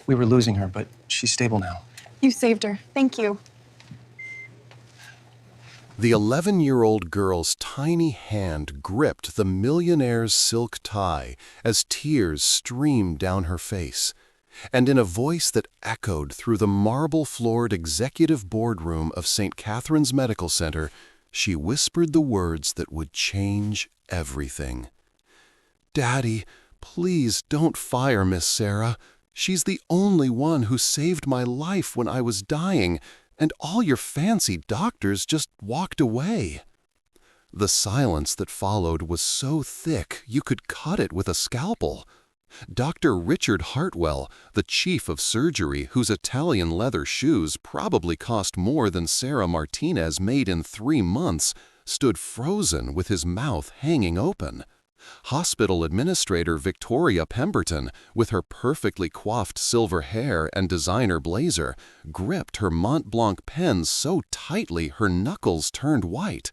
We were losing her, but she's stable now. You saved her. Thank you. The 11-year-old girl's tiny hand gripped the Millionaire's silk tie as tears streamed down her face. And in a voice that echoed through the marble-floored executive boardroom of St. Catherine's Medical Center, she whispered the words that would change everything. "Daddy, please don't fire Miss Sarah. She's the only one who saved my life when I was dying, and all your fancy doctors just walked away." The silence that followed was so thick you could cut it with a scalpel. Dr. Richard Hartwell, the chief of surgery whose Italian leather shoes probably cost more than Sarah Martinez made in 3 months, stood frozen with his mouth hanging open. Hospital Administrator Victoria Pemberton, with her perfectly coiffed silver hair and designer blazer, gripped her Mont Blanc pen so tightly her knuckles turned white.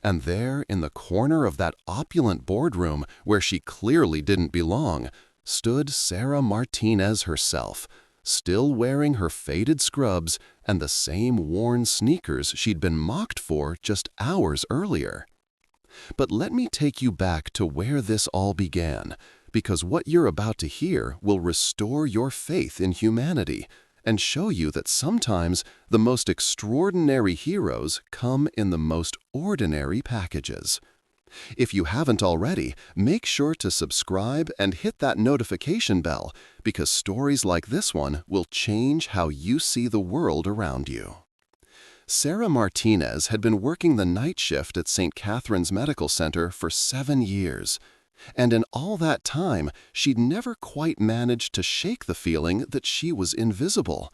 And there, in the corner of that opulent boardroom where she clearly didn't belong, stood Sarah Martinez herself, still wearing her faded scrubs and the same worn sneakers she'd been mocked for just hours earlier. But let me take you back to where this all began, because what you're about to hear will restore your faith in humanity and show you that sometimes the most extraordinary heroes come in the most ordinary packages. If you haven't already, make sure to subscribe and hit that notification bell, because stories like this one will change how you see the world around you. Sarah Martinez had been working the night shift at St. Catherine's Medical Center for 7 years. And in all that time, she'd never quite managed to shake the feeling that she was invisible.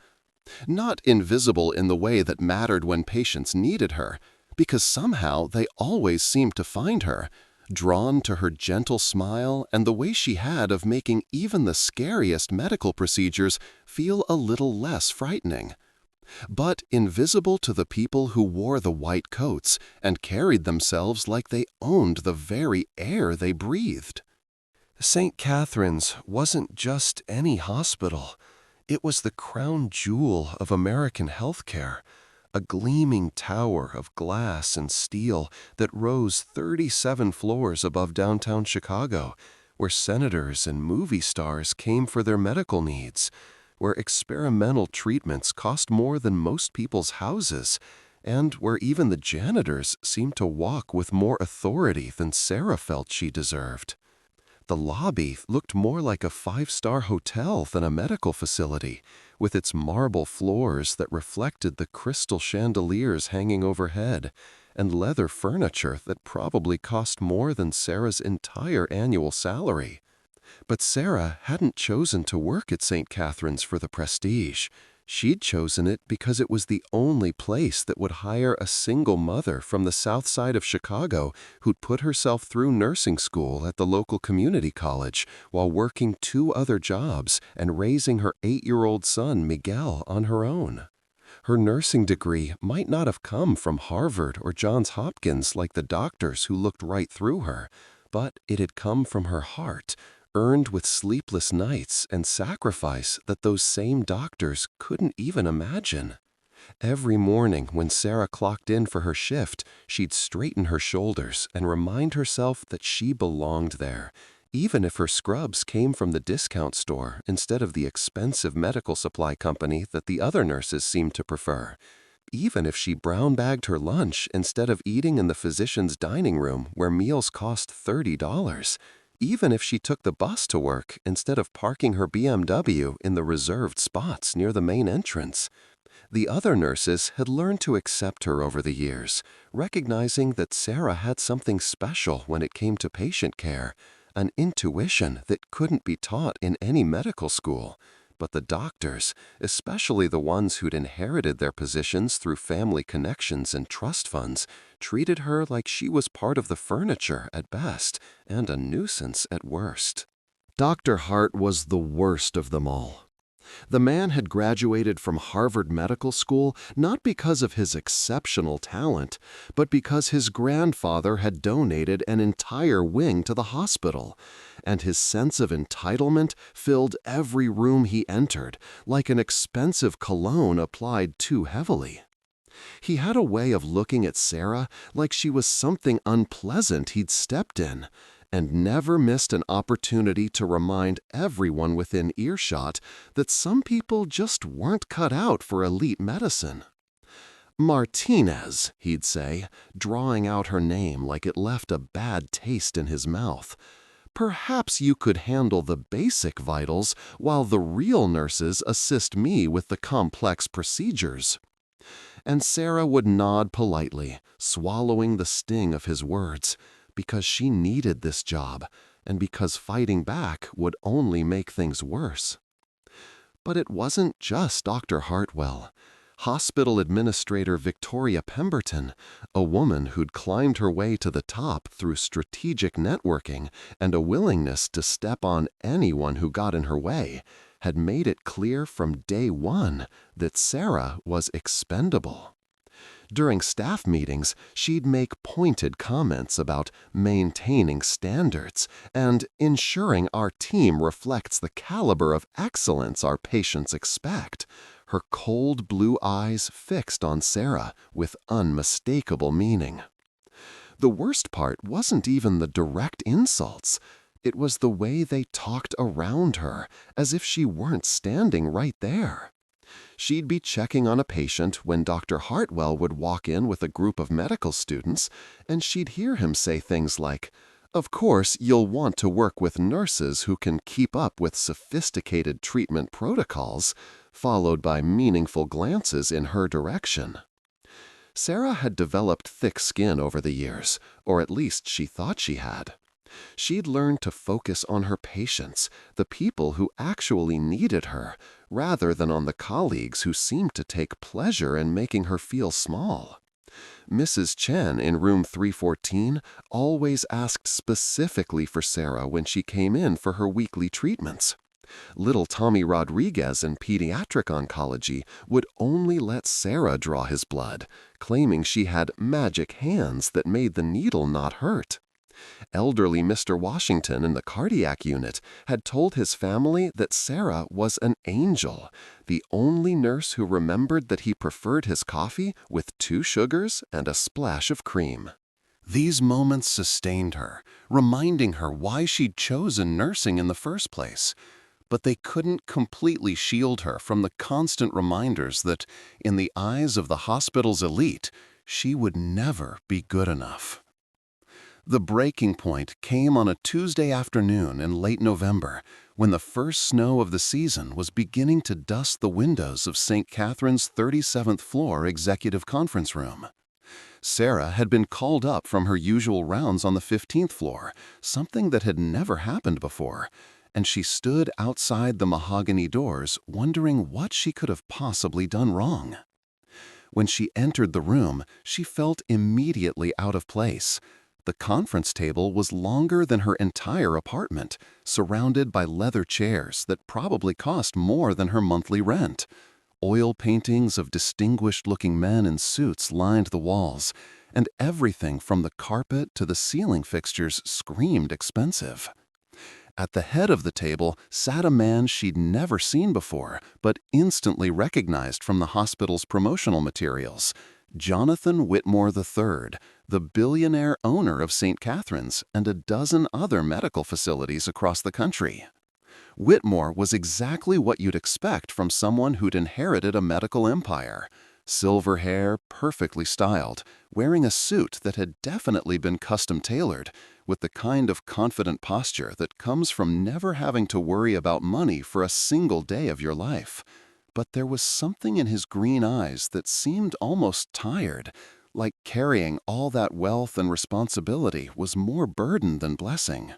Not invisible in the way that mattered when patients needed her, because somehow they always seemed to find her, drawn to her gentle smile and the way she had of making even the scariest medical procedures feel a little less frightening. But invisible to the people who wore the white coats and carried themselves like they owned the very air they breathed. St. Catherine's wasn't just any hospital. It was the crown jewel of American healthcare, a gleaming tower of glass and steel that rose 37 floors above downtown Chicago, where senators and movie stars came for their medical needs, where experimental treatments cost more than most people's houses, and where even the janitors seemed to walk with more authority than Sarah felt she deserved. The lobby looked more like a 5-star hotel than a medical facility, with its marble floors that reflected the crystal chandeliers hanging overhead, and leather furniture that probably cost more than Sarah's entire annual salary. But Sarah hadn't chosen to work at St. Catherine's for the prestige. She'd chosen it because it was the only place that would hire a single mother from the south side of Chicago who'd put herself through nursing school at the local community college while working 2 other jobs and raising her 8-year-old son, Miguel, on her own. Her nursing degree might not have come from Harvard or Johns Hopkins like the doctors who looked right through her, but it had come from her heart, earned with sleepless nights and sacrifice that those same doctors couldn't even imagine. Every morning when Sarah clocked in for her shift, she'd straighten her shoulders and remind herself that she belonged there, even if her scrubs came from the discount store instead of the expensive medical supply company that the other nurses seemed to prefer. Even if she brown-bagged her lunch instead of eating in the physician's dining room where meals cost $30. Even if she took the bus to work instead of parking her BMW in the reserved spots near the main entrance. The other nurses had learned to accept her over the years, recognizing that Sarah had something special when it came to patient care, an intuition that couldn't be taught in any medical school. But the doctors, especially the ones who'd inherited their positions through family connections and trust funds, treated her like she was part of the furniture at best and a nuisance at worst. Dr. Hart was the worst of them all. The man had graduated from Harvard Medical School not because of his exceptional talent, but because his grandfather had donated an entire wing to the hospital, and his sense of entitlement filled every room he entered, like an expensive cologne applied too heavily. He had a way of looking at Sarah like she was something unpleasant he'd stepped in, and never missed an opportunity to remind everyone within earshot that some people just weren't cut out for elite medicine. "Martinez," he'd say, drawing out her name like it left a bad taste in his mouth. "Perhaps you could handle the basic vitals while the real nurses assist me with the complex procedures." And Sarah would nod politely, swallowing the sting of his words, because she needed this job, and because fighting back would only make things worse. But it wasn't just Dr. Hartwell. Hospital Administrator Victoria Pemberton, a woman who'd climbed her way to the top through strategic networking and a willingness to step on anyone who got in her way, had made it clear from day one that Sarah was expendable. During staff meetings, she'd make pointed comments about maintaining standards and ensuring our team reflects the caliber of excellence our patients expect, her cold blue eyes fixed on Sarah with unmistakable meaning. The worst part wasn't even the direct insults. It was the way they talked around her, as if she weren't standing right there. She'd be checking on a patient when Dr. Hartwell would walk in with a group of medical students, and she'd hear him say things like, "Of course, you'll want to work with nurses who can keep up with sophisticated treatment protocols," followed by meaningful glances in her direction. Sarah had developed thick skin over the years, or at least she thought she had. She'd learned to focus on her patients, the people who actually needed her, rather than on the colleagues who seemed to take pleasure in making her feel small. Mrs. Chen in room 314 always asked specifically for Sarah when she came in for her weekly treatments. Little Tommy Rodriguez in pediatric oncology would only let Sarah draw his blood, claiming she had magic hands that made the needle not hurt. Elderly Mr. Washington in the cardiac unit had told his family that Sarah was an angel, the only nurse who remembered that he preferred his coffee with 2 sugars and a splash of cream. These moments sustained her, reminding her why she'd chosen nursing in the first place. But they couldn't completely shield her from the constant reminders that, in the eyes of the hospital's elite, she would never be good enough. The breaking point came on a Tuesday afternoon in late November, when the first snow of the season was beginning to dust the windows of St. Catherine's 37th floor executive conference room. Sarah had been called up from her usual rounds on the 15th floor, something that had never happened before, and she stood outside the mahogany doors wondering what she could have possibly done wrong. When she entered the room, she felt immediately out of place. The conference table was longer than her entire apartment, surrounded by leather chairs that probably cost more than her monthly rent. Oil paintings of distinguished-looking men in suits lined the walls, and everything from the carpet to the ceiling fixtures screamed expensive. At the head of the table sat a man she'd never seen before, but instantly recognized from the hospital's promotional materials. Jonathan Whitmore III, the billionaire owner of St. Catherine's and a dozen other medical facilities across the country. Whitmore was exactly what you'd expect from someone who'd inherited a medical empire. Silver hair, perfectly styled, wearing a suit that had definitely been custom-tailored, with the kind of confident posture that comes from never having to worry about money for a single day of your life. But there was something in his green eyes that seemed almost tired, like carrying all that wealth and responsibility was more burden than blessing.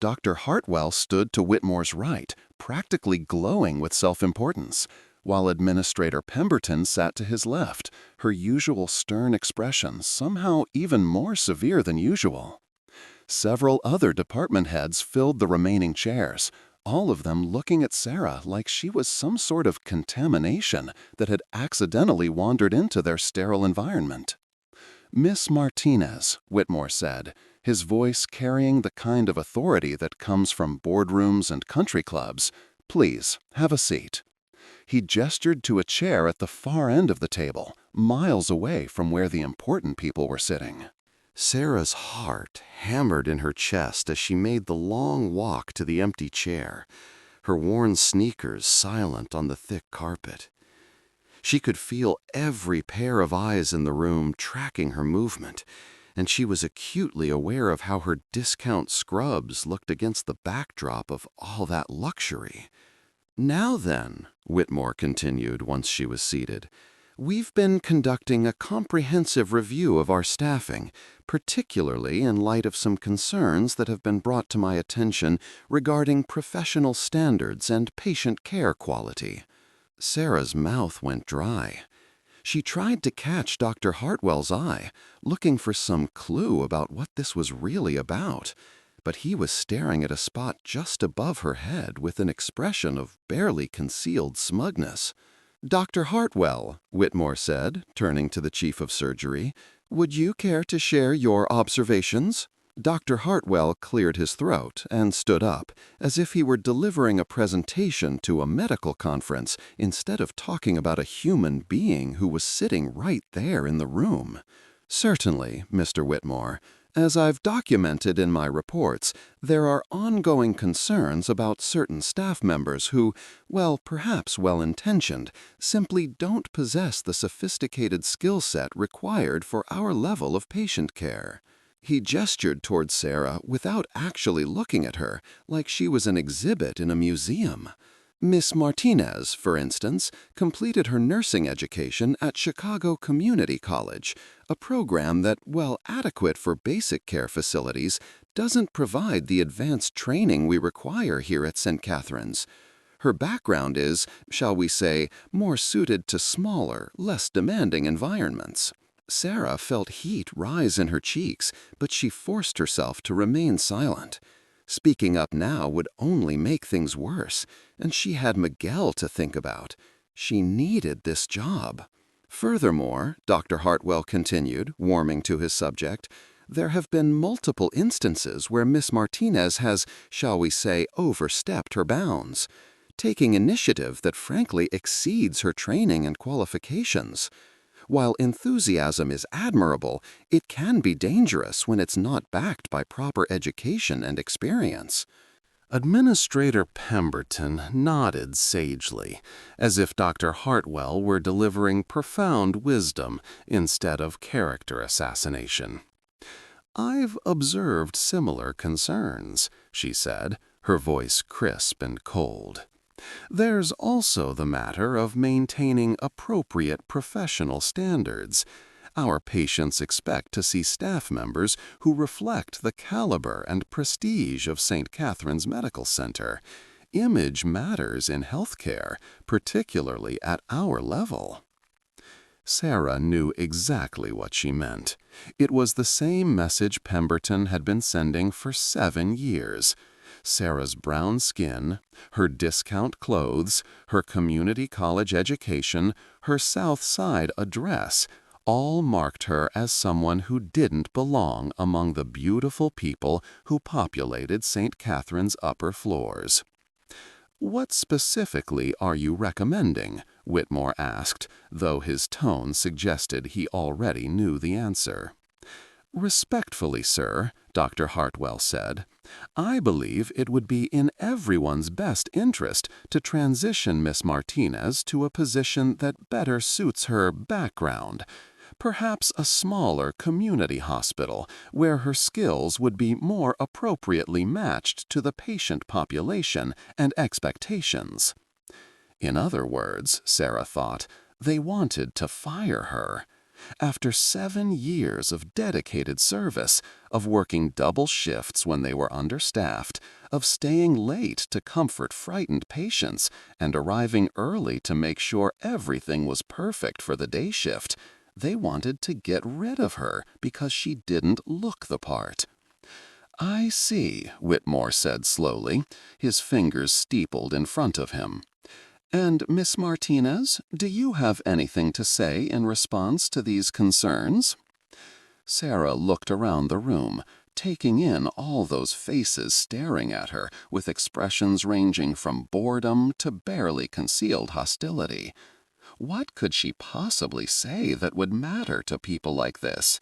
Dr. Hartwell stood to Whitmore's right, practically glowing with self-importance, while Administrator Pemberton sat to his left, her usual stern expression somehow even more severe than usual. Several other department heads filled the remaining chairs, all of them looking at Sarah like she was some sort of contamination that had accidentally wandered into their sterile environment. "Miss Martinez," Whitmore said, his voice carrying the kind of authority that comes from boardrooms and country clubs, "please, have a seat." He gestured to a chair at the far end of the table, miles away from where the important people were sitting. Sarah's heart hammered in her chest as she made the long walk to the empty chair, her worn sneakers silent on the thick carpet. She could feel every pair of eyes in the room tracking her movement, and she was acutely aware of how her discount scrubs looked against the backdrop of all that luxury. "Now then," Whitmore continued once she was seated, "we've been conducting a comprehensive review of our staffing, particularly in light of some concerns that have been brought to my attention regarding professional standards and patient care quality." Sarah's mouth went dry. She tried to catch Dr. Hartwell's eye, looking for some clue about what this was really about, but he was staring at a spot just above her head with an expression of barely concealed smugness. "Dr. Hartwell," Whitmore said, turning to the chief of surgery, "would you care to share your observations?" Dr. Hartwell cleared his throat and stood up, as if he were delivering a presentation to a medical conference instead of talking about a human being who was sitting right there in the room. "Certainly, Mr. Whitmore. As I've documented in my reports, there are ongoing concerns about certain staff members who, well, perhaps well-intentioned, simply don't possess the sophisticated skill set required for our level of patient care." He gestured toward Sarah without actually looking at her, like she was an exhibit in a museum. "Miss Martinez, for instance, completed her nursing education at Chicago Community College, a program that, while adequate for basic care facilities, doesn't provide the advanced training we require here at St. Catherine's. Her background is, shall we say, more suited to smaller, less demanding environments." Sarah felt heat rise in her cheeks, but she forced herself to remain silent. Speaking up now would only make things worse, and she had Miguel to think about. She needed this job. "Furthermore," Dr. Hartwell continued, warming to his subject, "there have been multiple instances where Miss Martinez has, shall we say, overstepped her bounds, taking initiative that frankly exceeds her training and qualifications. While enthusiasm is admirable, it can be dangerous when it's not backed by proper education and experience." Administrator Pemberton nodded sagely, as if Dr. Hartwell were delivering profound wisdom instead of character assassination. "I've observed similar concerns," she said, her voice crisp and cold. "There's also the matter of maintaining appropriate professional standards. Our patients expect to see staff members who reflect the caliber and prestige of St. Catherine's Medical Center. Image matters in healthcare, particularly at our level." Sarah knew exactly what she meant. It was the same message Pemberton had been sending for 7 years. Sarah's brown skin, her discount clothes, her community college education, her South Side address, all marked her as someone who didn't belong among the beautiful people who populated St. Catherine's upper floors. "What specifically are you recommending?" Whitmore asked, though his tone suggested he already knew the answer. "Respectfully, sir," Dr. Hartwell said, "I believe it would be in everyone's best interest to transition Miss Martinez to a position that better suits her background, perhaps a smaller community hospital where her skills would be more appropriately matched to the patient population and expectations." In other words, Sarah thought, they wanted to fire her. After 7 years of dedicated service, of working double shifts when they were understaffed, of staying late to comfort frightened patients, and arriving early to make sure everything was perfect for the day shift, they wanted to get rid of her because she didn't look the part. I see, Whitmore said slowly, his fingers steepled in front of him. And, Miss Martinez, do you have anything to say in response to these concerns? Sarah looked around the room, taking in all those faces staring at her with expressions ranging from boredom to barely concealed hostility. What could she possibly say that would matter to people like this?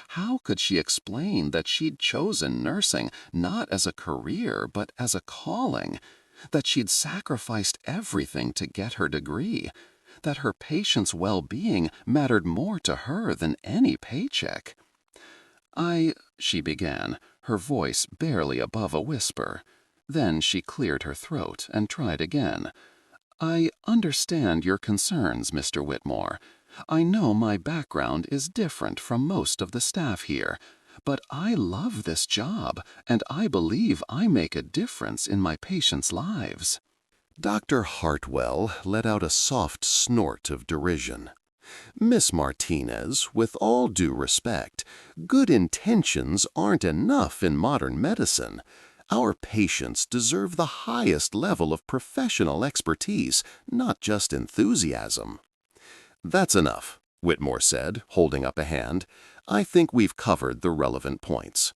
How could she explain that she'd chosen nursing not as a career but as a calling? That she'd sacrificed everything to get her degree? That her patients' well-being mattered more to her than any paycheck? She began, her voice barely above a whisper. Then she cleared her throat and tried again. I understand your concerns, Mr. Whitmore. I know my background is different from most of the staff here, but I love this job, and I believe I make a difference in my patients' lives. Dr. Hartwell let out a soft snort of derision. Miss Martinez, with all due respect, good intentions aren't enough in modern medicine. Our patients deserve the highest level of professional expertise, not just enthusiasm. That's enough, Whitmore said, holding up a hand. I think we've covered the relevant points.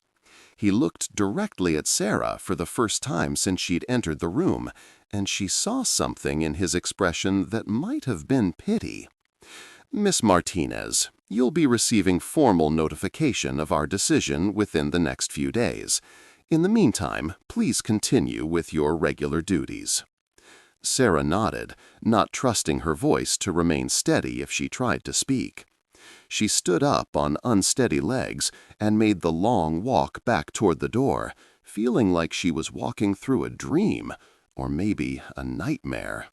He looked directly at Sarah for the first time since she'd entered the room, and she saw something in his expression that might have been pity. Miss Martinez, you'll be receiving formal notification of our decision within the next few days. In the meantime, please continue with your regular duties. Sarah nodded, not trusting her voice to remain steady if she tried to speak. She stood up on unsteady legs and made the long walk back toward the door, feeling like she was walking through a dream, or maybe a nightmare.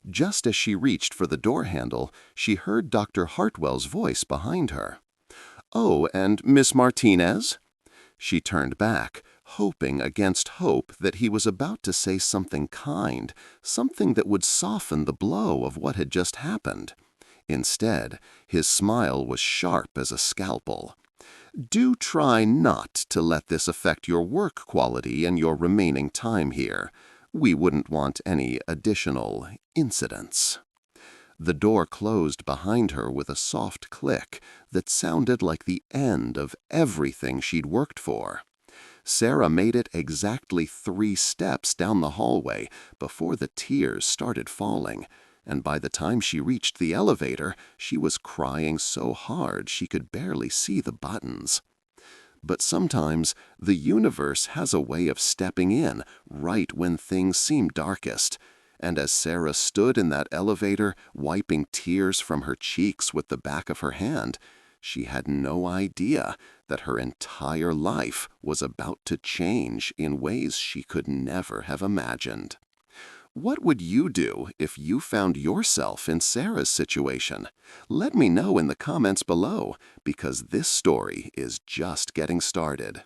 Just as she reached for the door handle, she heard Dr. Hartwell's voice behind her. "Oh, and Miss Martinez?" She turned back, hoping against hope that he was about to say something kind, something that would soften the blow of what had just happened. Instead, his smile was sharp as a scalpel. "Do try not to let this affect your work quality and your remaining time here. We wouldn't want any additional incidents." The door closed behind her with a soft click that sounded like the end of everything she'd worked for. Sarah made it exactly 3 steps down the hallway before the tears started falling, and by the time she reached the elevator, she was crying so hard she could barely see the buttons. But sometimes the universe has a way of stepping in right when things seem darkest, and as Sarah stood in that elevator, wiping tears from her cheeks with the back of her hand, she had no idea that her entire life was about to change in ways she could never have imagined. What would you do if you found yourself in Sarah's situation? Let me know in the comments below, because this story is just getting started.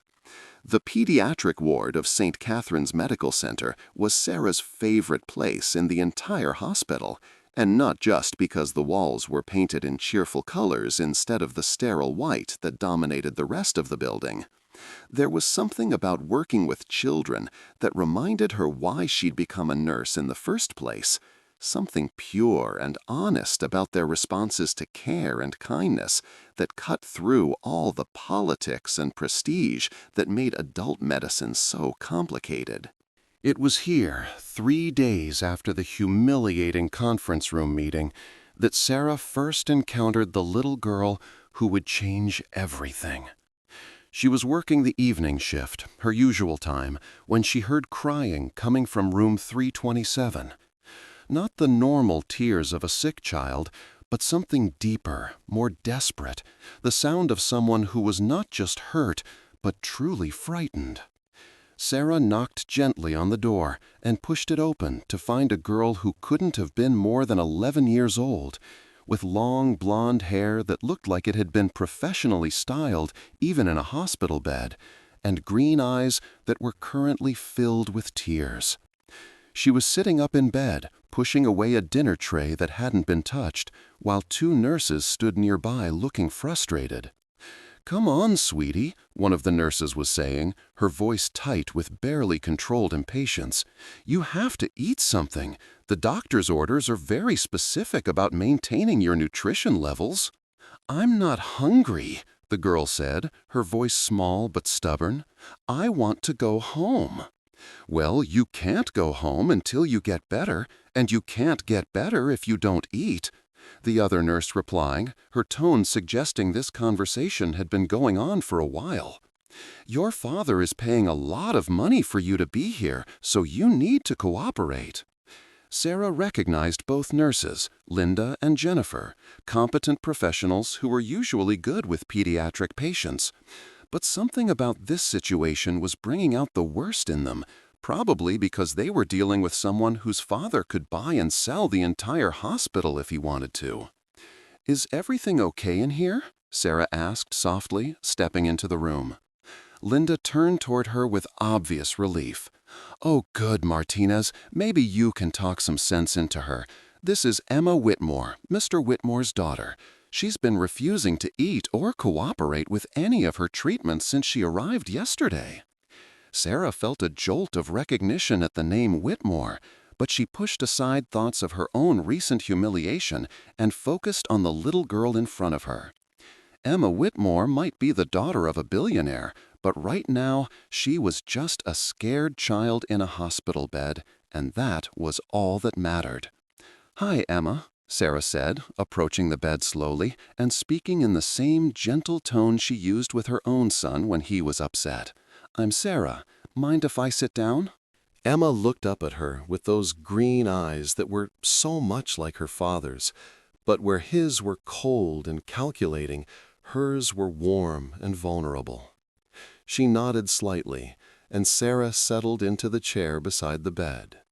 The pediatric ward of St. Catherine's Medical Center was Sarah's favorite place in the entire hospital, and not just because the walls were painted in cheerful colors instead of the sterile white that dominated the rest of the building. There was something about working with children that reminded her why she'd become a nurse in the first place, something pure and honest about their responses to care and kindness that cut through all the politics and prestige that made adult medicine so complicated. It was here, 3 days after the humiliating conference room meeting, that Sarah first encountered the little girl who would change everything. She was working the evening shift, her usual time, when she heard crying coming from room 327. Not the normal tears of a sick child, but something deeper, more desperate, the sound of someone who was not just hurt, but truly frightened. Sarah knocked gently on the door and pushed it open to find a girl who couldn't have been more than 11 years old, with long blonde hair that looked like it had been professionally styled even in a hospital bed, and green eyes that were currently filled with tears. She was sitting up in bed, pushing away a dinner tray that hadn't been touched, while 2 nurses stood nearby looking frustrated. "Come on, sweetie," one of the nurses was saying, her voice tight with barely controlled impatience. "You have to eat something. The doctor's orders are very specific about maintaining your nutrition levels." "I'm not hungry," the girl said, her voice small but stubborn. "I want to go home." "Well, you can't go home until you get better, and you can't get better if you don't eat," the other nurse replying, her tone suggesting this conversation had been going on for a while. "Your father is paying a lot of money for you to be here, so you need to cooperate." Sarah recognized both nurses, Linda and Jennifer, competent professionals who were usually good with pediatric patients. But something about this situation was bringing out the worst in them, probably because they were dealing with someone whose father could buy and sell the entire hospital if he wanted to. "Is everything okay in here?" Sarah asked softly, stepping into the room. Linda turned toward her with obvious relief. "Oh, good, Martinez. Maybe you can talk some sense into her. This is Emma Whitmore, Mr. Whitmore's daughter. She's been refusing to eat or cooperate with any of her treatments since she arrived yesterday." Sarah felt a jolt of recognition at the name Whitmore, but she pushed aside thoughts of her own recent humiliation and focused on the little girl in front of her. Emma Whitmore might be the daughter of a billionaire, but right now she was just a scared child in a hospital bed, and that was all that mattered. "Hi, Emma," Sarah said, approaching the bed slowly and speaking in the same gentle tone she used with her own son when he was upset. "I'm Sarah. Mind if I sit down?" Emma looked up at her with those green eyes that were so much like her father's, but where his were cold and calculating, hers were warm and vulnerable. She nodded slightly, and Sarah settled into the chair beside the bed.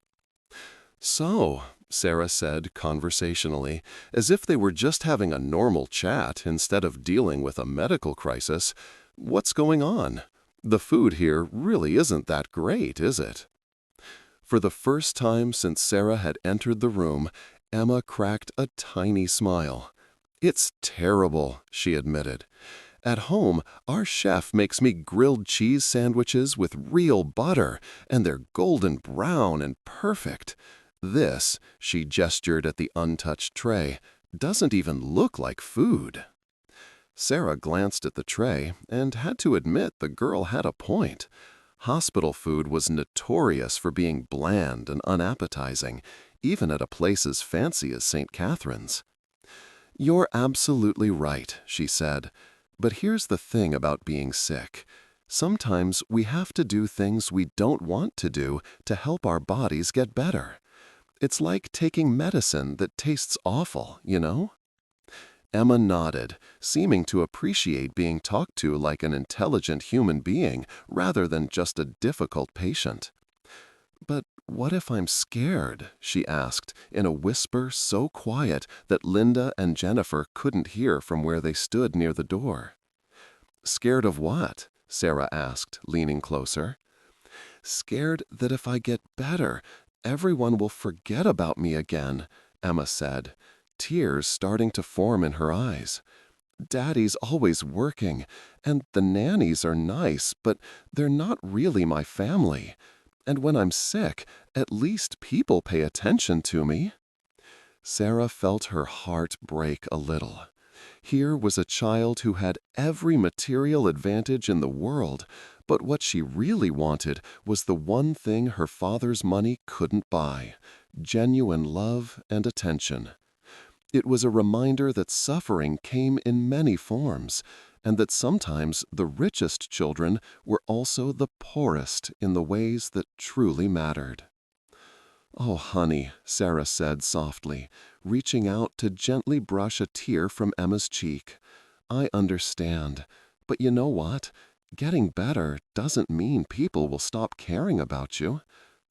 "So," Sarah said conversationally, as if they were just having a normal chat instead of dealing with a medical crisis, "what's going on? The food here really isn't that great, is it?" For the first time since Sarah had entered the room, Emma cracked a tiny smile. "It's terrible," she admitted. "At home, our chef makes me grilled cheese sandwiches with real butter, and they're golden brown and perfect. This," she gestured at the untouched tray, "doesn't even look like food." Sarah glanced at the tray and had to admit the girl had a point. Hospital food was notorious for being bland and unappetizing, even at a place as fancy as St. Catherine's. "You're absolutely right," she said. "But here's the thing about being sick. Sometimes we have to do things we don't want to do to help our bodies get better. It's like taking medicine that tastes awful, you know?" Emma nodded, seeming to appreciate being talked to like an intelligent human being rather than just a difficult patient. "But what if I'm scared?" she asked, in a whisper so quiet that Linda and Jennifer couldn't hear from where they stood near the door. "Scared of what?" Sarah asked, leaning closer. "Scared that if I get better, everyone will forget about me again," Emma said, tears starting to form in her eyes. "Daddy's always working, and the nannies are nice, but they're not really my family. And when I'm sick, at least people pay attention to me." Sarah felt her heart break a little. Here was a child who had every material advantage in the world, but what she really wanted was the one thing her father's money couldn't buy: genuine love and attention. It was a reminder that suffering came in many forms, and that sometimes the richest children were also the poorest in the ways that truly mattered. "Oh, honey," Sarah said softly, reaching out to gently brush a tear from Emma's cheek. "I understand, but you know what? Getting better doesn't mean people will stop caring about you.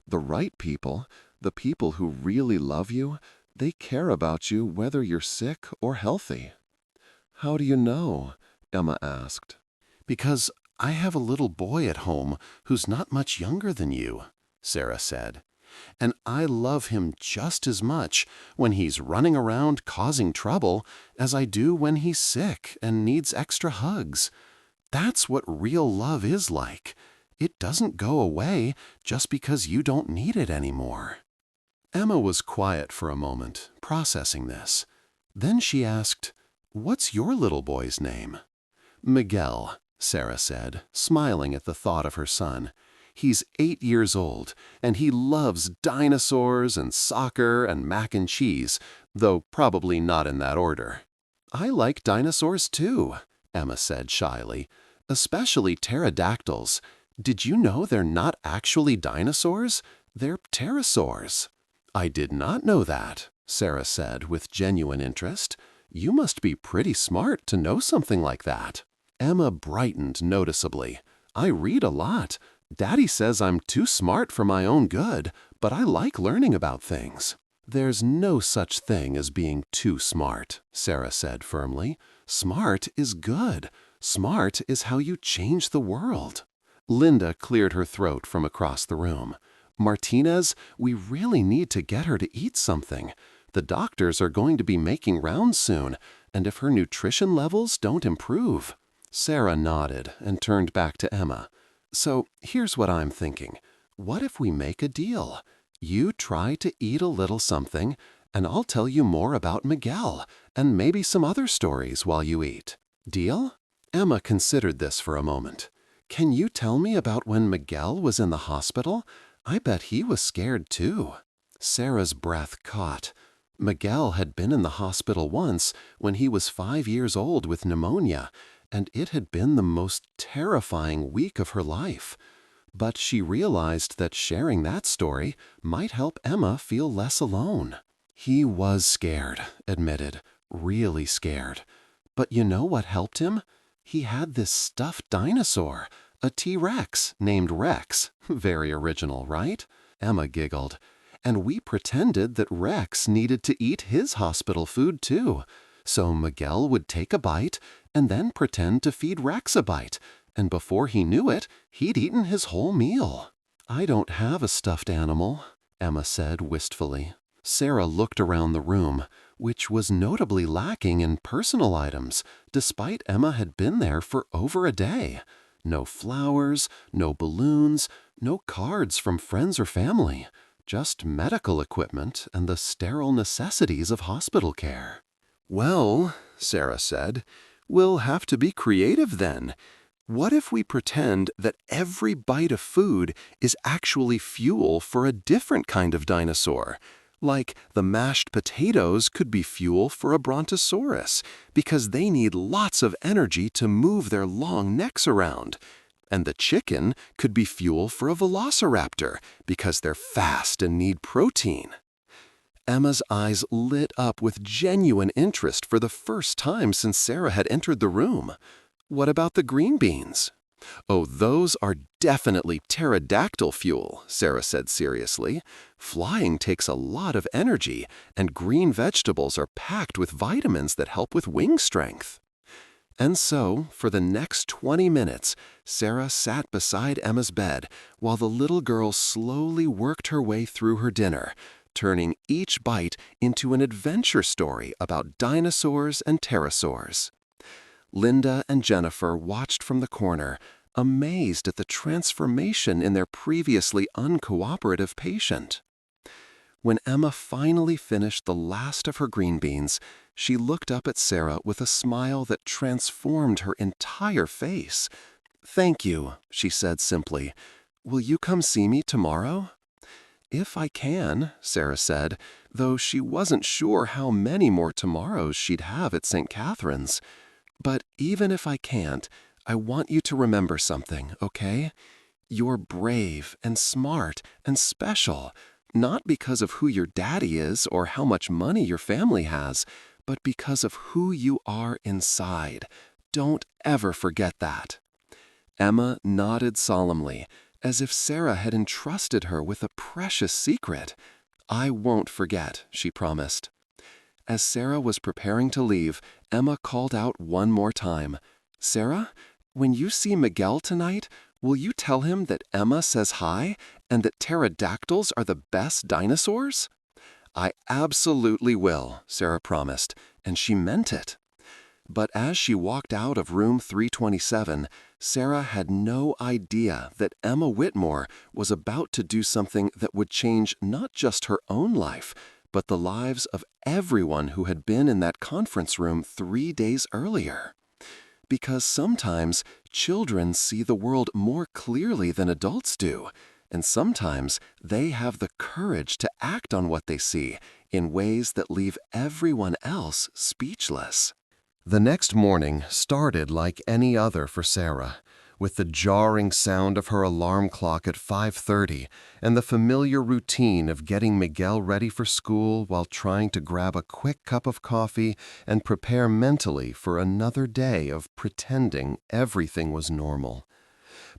The right people, the people who really love you, they care about you whether you're sick or healthy." "How do you know?" Emma asked. "Because I have a little boy at home who's not much younger than you," Sarah said. "And I love him just as much when he's running around causing trouble as I do when he's sick and needs extra hugs. That's what real love is like. It doesn't go away just because you don't need it anymore. Emma was quiet for a moment, processing this. Then she asked, "What's your little boy's name?" "Miguel," Sarah said, smiling at the thought of her son. "He's 8 years old, and he loves dinosaurs and soccer and mac and cheese, though probably not in that order." "I like dinosaurs too," Emma said shyly, "especially pterodactyls. Did you know they're not actually dinosaurs? They're pterosaurs." "I did not know that," Sarah said with genuine interest. "You must be pretty smart to know something like that." Emma brightened noticeably. "I read a lot. Daddy says I'm too smart for my own good, but I like learning about things." "There's no such thing as being too smart," Sarah said firmly. "Smart is good. Smart is how you change the world." Linda cleared her throat from across the room. "Martinez, we really need to get her to eat something. The doctors are going to be making rounds soon, and if her nutrition levels don't improve." Sarah nodded and turned back to Emma. "So here's what I'm thinking. What if we make a deal? You try to eat a little something, and I'll tell you more about Miguel, and maybe some other stories while you eat. Deal?" Emma considered this for a moment. "Can you tell me about when Miguel was in the hospital? I bet he was scared too." Sarah's breath caught. Miguel had been in the hospital once when he was 5 years old with pneumonia, and it had been the most terrifying week of her life. But she realized that sharing that story might help Emma feel less alone. "He was scared," admitted, "really scared. But you know what helped him? He had this stuffed dinosaur, a T-Rex named Rex." "Very original, right?" Emma giggled. "And we pretended that Rex needed to eat his hospital food too. So Miguel would take a bite and then pretend to feed Rex a bite, and before he knew it, he'd eaten his whole meal." "I don't have a stuffed animal," Emma said wistfully. Sarah looked around the room, which was notably lacking in personal items, despite Emma had been there for over a day. No flowers, no balloons, no cards from friends or family, just medical equipment and the sterile necessities of hospital care. "Well," Sarah said, "we'll have to be creative then. What if we pretend that every bite of food is actually fuel for a different kind of dinosaur? Like the mashed potatoes could be fuel for a brontosaurus because they need lots of energy to move their long necks around. And the chicken could be fuel for a velociraptor because they're fast and need protein." Emma's eyes lit up with genuine interest for the first time since Sarah had entered the room. "What about the green beans?" "Oh, those are definitely pterodactyl fuel," Sarah said seriously. "Flying takes a lot of energy, and green vegetables are packed with vitamins that help with wing strength." And so, for the next 20 minutes, Sarah sat beside Emma's bed while the little girl slowly worked her way through her dinner, turning each bite into an adventure story about dinosaurs and pterosaurs. Linda and Jennifer watched from the corner, amazed at the transformation in their previously uncooperative patient. When Emma finally finished the last of her green beans, she looked up at Sarah with a smile that transformed her entire face. "Thank you," she said simply. "Will you come see me tomorrow?" "If I can," Sarah said, though she wasn't sure how many more tomorrows she'd have at St. Catherine's. "But even if I can't, I want you to remember something, okay? You're brave and smart and special, not because of who your daddy is or how much money your family has, but because of who you are inside. Don't ever forget that." Emma nodded solemnly, as if Sarah had entrusted her with a precious secret. "I won't forget," she promised. As Sarah was preparing to leave, Emma called out one more time, "Sarah, when you see Miguel tonight, will you tell him that Emma says hi and that pterodactyls are the best dinosaurs?" "I absolutely will," Sarah promised, and she meant it. But as she walked out of room 327, Sarah had no idea that Emma Whitmore was about to do something that would change not just her own life, but the lives of everyone who had been in that conference room 3 days earlier. Because sometimes children see the world more clearly than adults do, and sometimes they have the courage to act on what they see in ways that leave everyone else speechless. The next morning started like any other for Sarah, with the jarring sound of her alarm clock at 5:30 and the familiar routine of getting Miguel ready for school while trying to grab a quick cup of coffee and prepare mentally for another day of pretending everything was normal.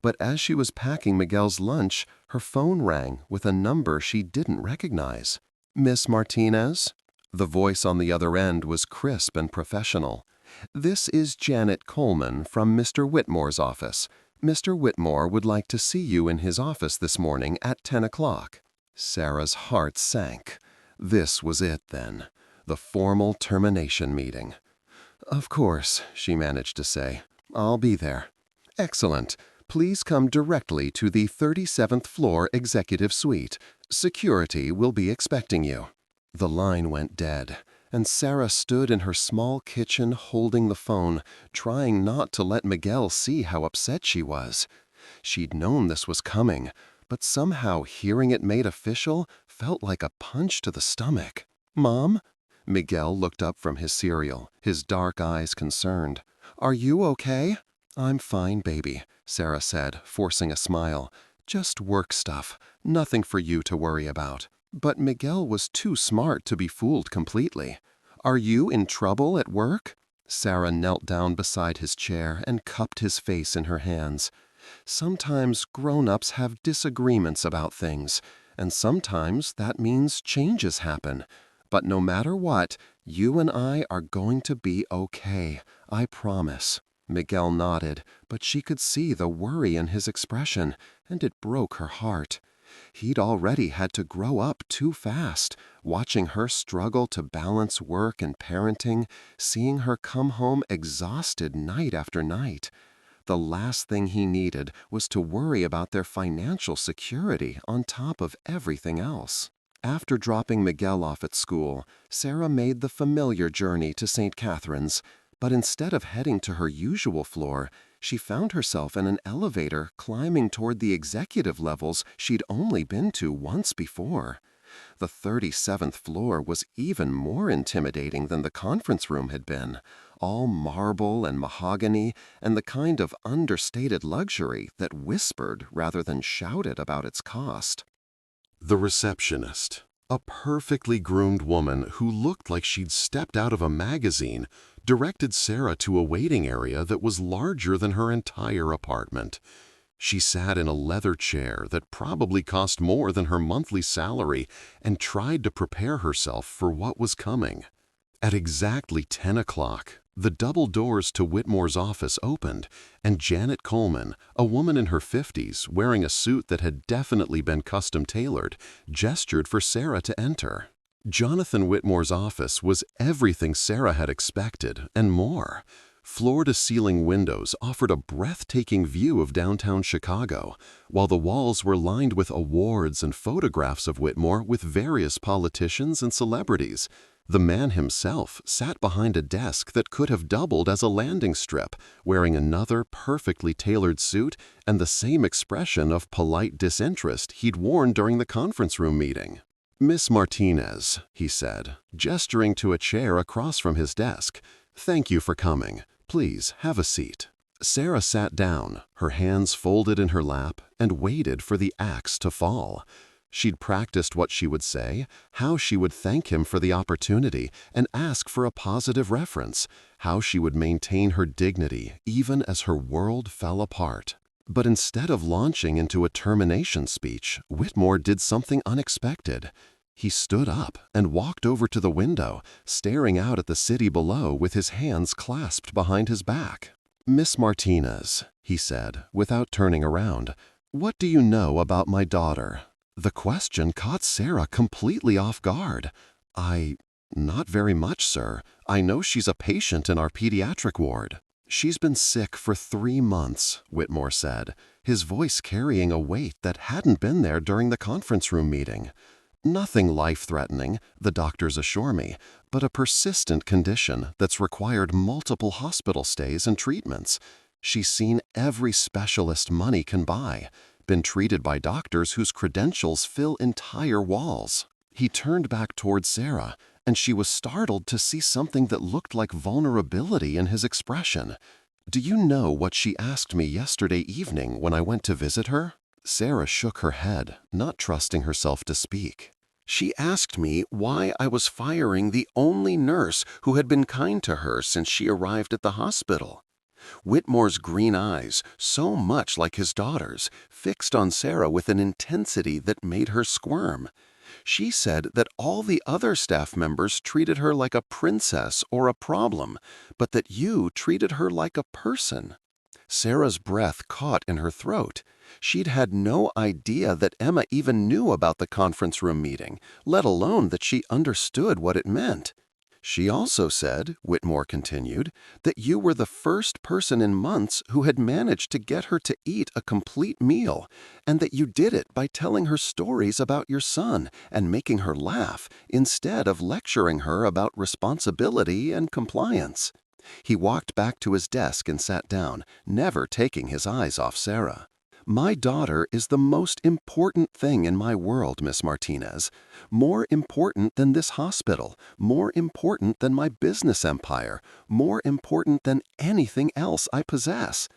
But as she was packing Miguel's lunch, her phone rang with a number she didn't recognize. "Miss Martinez?" The voice on the other end was crisp and professional. "This is Janet Coleman from Mr. Whitmore's office. Mr. Whitmore would like to see you in his office this morning at 10 o'clock. Sarah's heart sank. This was it then, the formal termination meeting. "Of course," she managed to say. "I'll be there." "Excellent. Please come directly to the 37th floor executive suite. Security will be expecting you." The line went dead, and Sarah stood in her small kitchen holding the phone, trying not to let Miguel see how upset she was. She'd known this was coming, but somehow hearing it made official felt like a punch to the stomach. "Mom?" Miguel looked up from his cereal, his dark eyes concerned. "Are you okay?" "I'm fine, baby," Sarah said, forcing a smile. "Just work stuff. Nothing for you to worry about." But Miguel was too smart to be fooled completely. "Are you in trouble at work?" Sarah knelt down beside his chair and cupped his face in her hands. Sometimes grown-ups have disagreements about things, and sometimes that means changes happen. But no matter what, you and I are going to be okay, I promise. Miguel nodded, but she could see the worry in his expression, and it broke her heart. He'd already had to grow up too fast, watching her struggle to balance work and parenting, seeing her come home exhausted night after night. The last thing he needed was to worry about their financial security on top of everything else. After dropping Miguel off at school, Sarah made the familiar journey to St. Catherine's, but instead of heading to her usual floor, she found herself in an elevator climbing toward the executive levels she'd only been to once before. The 37th floor was even more intimidating than the conference room had been, all marble and mahogany and the kind of understated luxury that whispered rather than shouted about its cost. The receptionist, a perfectly groomed woman who looked like she'd stepped out of a magazine, directed Sarah to a waiting area that was larger than her entire apartment. She sat in a leather chair that probably cost more than her monthly salary and tried to prepare herself for what was coming. At exactly 10 o'clock, the double doors to Whitmore's office opened, and Janet Coleman, a woman in her 50s wearing a suit that had definitely been custom-tailored, gestured for Sarah to enter. Jonathan Whitmore's office was everything Sarah had expected and more. Floor-to-ceiling windows offered a breathtaking view of downtown Chicago, while the walls were lined with awards and photographs of Whitmore with various politicians and celebrities. The man himself sat behind a desk that could have doubled as a landing strip, wearing another perfectly tailored suit and the same expression of polite disinterest he'd worn during the conference room meeting. "Miss Martinez," he said, gesturing to a chair across from his desk. "Thank you for coming. Please have a seat." Sarah sat down, her hands folded in her lap, and waited for the axe to fall. She'd practiced what she would say, how she would thank him for the opportunity and ask for a positive reference, how she would maintain her dignity even as her world fell apart. But instead of launching into a termination speech, Whitmore did something unexpected. He stood up and walked over to the window, staring out at the city below with his hands clasped behind his back. "Miss Martinez," he said, without turning around, "what do you know about my daughter?" The question caught Sarah completely off guard. Not very much, sir. I know she's a patient in our pediatric ward. She's been sick for 3 months, Whitmore said, his voice carrying a weight that hadn't been there during the conference room meeting. Nothing life-threatening, the doctors assure me, but a persistent condition that's required multiple hospital stays and treatments. She's seen every specialist money can buy, been treated by doctors whose credentials fill entire walls. He turned back toward Sarah, and she was startled to see something that looked like vulnerability in his expression. "Do you know what she asked me yesterday evening when I went to visit her?" Sarah shook her head, not trusting herself to speak. "She asked me why I was firing the only nurse who had been kind to her since she arrived at the hospital." Whitmore's green eyes, so much like his daughter's, fixed on Sarah with an intensity that made her squirm. She said that all the other staff members treated her like a princess or a problem, but that you treated her like a person. Sarah's breath caught in her throat. She'd had no idea that Emma even knew about the conference room meeting, let alone that she understood what it meant. "She also said," Whitmore continued, "that you were the first person in months who had managed to get her to eat a complete meal, and that you did it by telling her stories about your son and making her laugh instead of lecturing her about responsibility and compliance." He walked back to his desk and sat down, never taking his eyes off Sarah. "My daughter is the most important thing in my world, Miss Martinez. More important than this hospital, more important than my business empire, more important than anything else I possess.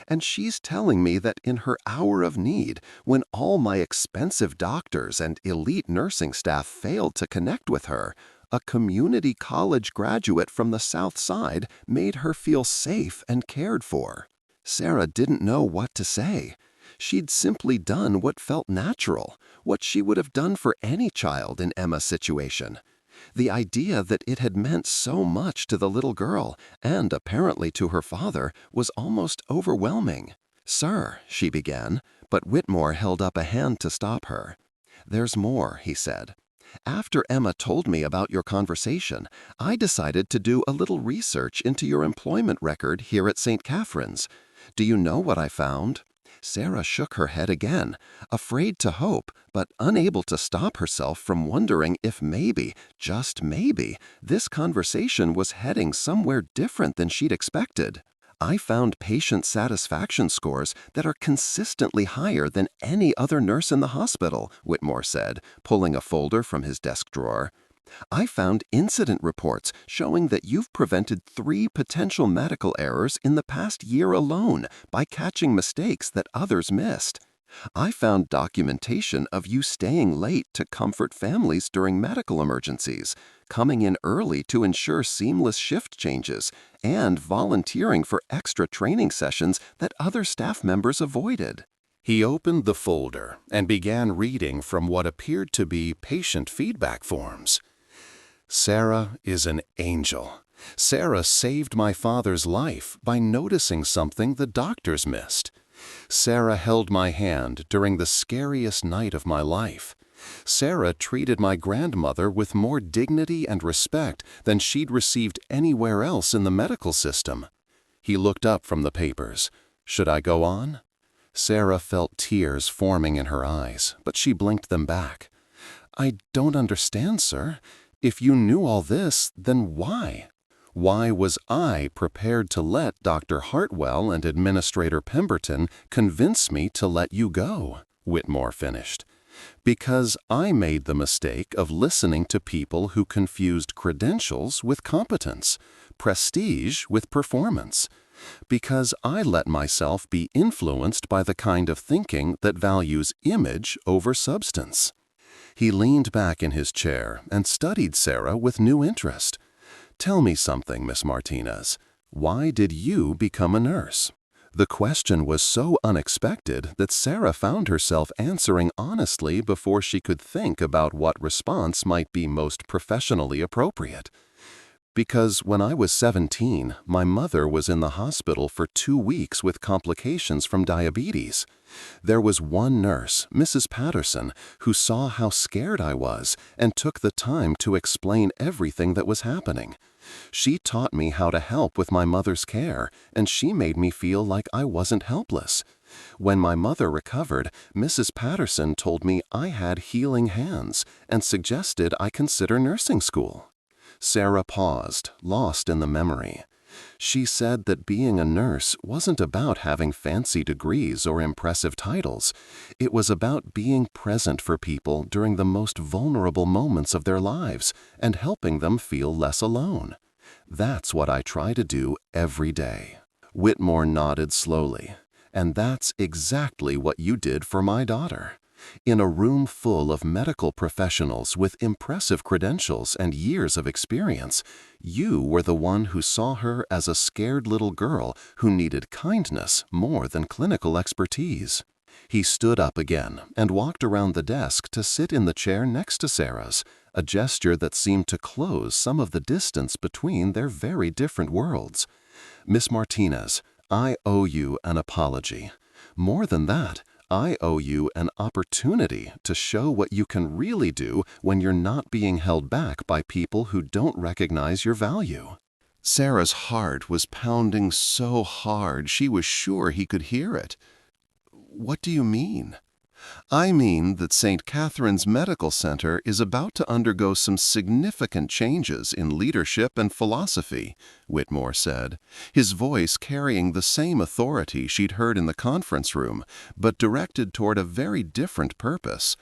And she's telling me that in her hour of need, when all my expensive doctors and elite nursing staff failed to connect with her, a community college graduate from the South Side made her feel safe and cared for." Sarah didn't know what to say. She'd simply done what felt natural, what she would have done for any child in Emma's situation. The idea that it had meant so much to the little girl, and apparently to her father, was almost overwhelming. "Sir," she began, but Whitmore held up a hand to stop her. "There's more," he said. "After Emma told me about your conversation, I decided to do a little research into your employment record here at St. Catherine's. Do you know what I found?" Sarah shook her head again, afraid to hope, but unable to stop herself from wondering if maybe, just maybe, this conversation was heading somewhere different than she'd expected. "I found patient satisfaction scores that are consistently higher than any other nurse in the hospital," Whitmore said, pulling a folder from his desk drawer. "I found incident reports showing that you've prevented 3 potential medical errors in the past year alone by catching mistakes that others missed. I found documentation of you staying late to comfort families during medical emergencies, coming in early to ensure seamless shift changes, and volunteering for extra training sessions that other staff members avoided." He opened the folder and began reading from what appeared to be patient feedback forms. "Sarah is an angel. Sarah saved my father's life by noticing something the doctors missed. Sarah held my hand during the scariest night of my life. Sarah treated my grandmother with more dignity and respect than she'd received anywhere else in the medical system." He looked up from the papers. "Should I go on?" Sarah felt tears forming in her eyes, but she blinked them back. "I don't understand, sir. If you knew all this, then why? Why was I prepared to let Dr. Hartwell and Administrator Pemberton convince me to let you go?" Whitmore finished. "Because I made the mistake of listening to people who confused credentials with competence, prestige with performance. Because I let myself be influenced by the kind of thinking that values image over substance." He leaned back in his chair and studied Sarah with new interest. "Tell me something, Miss Martinez. Why did you become a nurse?" The question was so unexpected that Sarah found herself answering honestly before she could think about what response might be most professionally appropriate. Because when I was 17, my mother was in the hospital for 2 weeks with complications from diabetes. There was one nurse, Mrs. Patterson, who saw how scared I was and took the time to explain everything that was happening. She taught me how to help with my mother's care, and she made me feel like I wasn't helpless. When my mother recovered, Mrs. Patterson told me I had healing hands and suggested I consider nursing school. Sarah paused, lost in the memory. She said that being a nurse wasn't about having fancy degrees or impressive titles. It was about being present for people during the most vulnerable moments of their lives and helping them feel less alone. That's what I try to do every day. Whitmore nodded slowly. And that's exactly what you did for my daughter. In a room full of medical professionals with impressive credentials and years of experience, you were the one who saw her as a scared little girl who needed kindness more than clinical expertise. He stood up again and walked around the desk to sit in the chair next to Sarah's, a gesture that seemed to close some of the distance between their very different worlds. Miss Martinez, I owe you an apology. More than that, I owe you an opportunity to show what you can really do when you're not being held back by people who don't recognize your value. Sarah's heart was pounding so hard she was sure he could hear it. What do you mean? I mean that St. Catherine's Medical Center is about to undergo some significant changes in leadership and philosophy, Whitmore said, his voice carrying the same authority she'd heard in the conference room, but directed toward a very different purpose.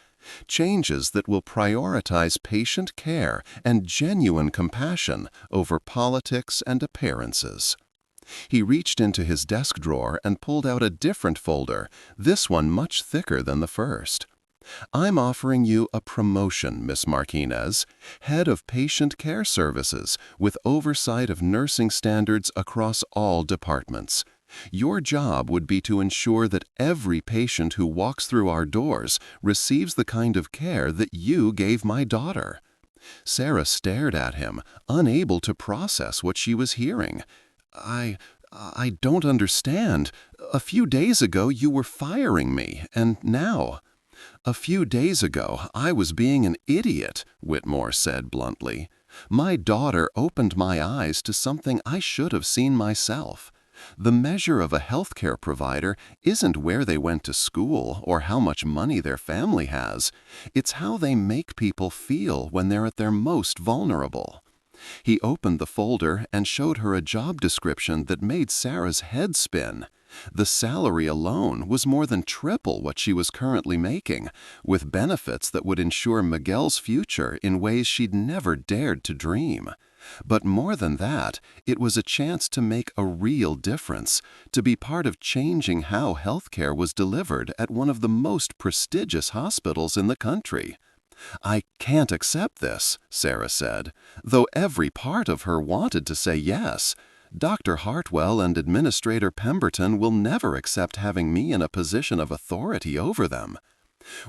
Changes that will prioritize patient care and genuine compassion over politics and appearances. He reached into his desk drawer and pulled out a different folder, this one much thicker than the first. I'm offering you a promotion, Miss Martinez, Head of Patient Care Services, with oversight of nursing standards across all departments. Your job would be to ensure that every patient who walks through our doors receives the kind of care that you gave my daughter. Sarah stared at him, unable to process what she was hearing. I don't understand. A few days ago you were firing me, and now... A few days ago I was being an idiot, Whitmore said bluntly. My daughter opened my eyes to something I should have seen myself. The measure of a healthcare provider isn't where they went to school or how much money their family has. It's how they make people feel when they're at their most vulnerable. He opened the folder and showed her a job description that made Sarah's head spin. The salary alone was more than triple what she was currently making, with benefits that would ensure Miguel's future in ways she'd never dared to dream. But more than that, it was a chance to make a real difference, to be part of changing how healthcare was delivered at one of the most prestigious hospitals in the country. I can't accept this, Sarah said, though every part of her wanted to say yes. Dr. Hartwell and Administrator Pemberton will never accept having me in a position of authority over them.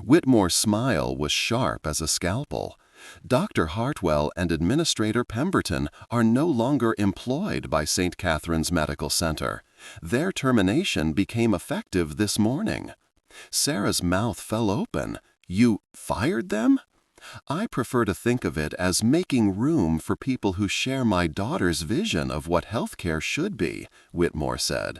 Whitmore's smile was sharp as a scalpel. Dr. Hartwell and Administrator Pemberton are no longer employed by St. Catherine's Medical Center. Their termination became effective this morning. Sarah's mouth fell open. You fired them? I prefer to think of it as making room for people who share my daughter's vision of what healthcare should be, Whitmore said.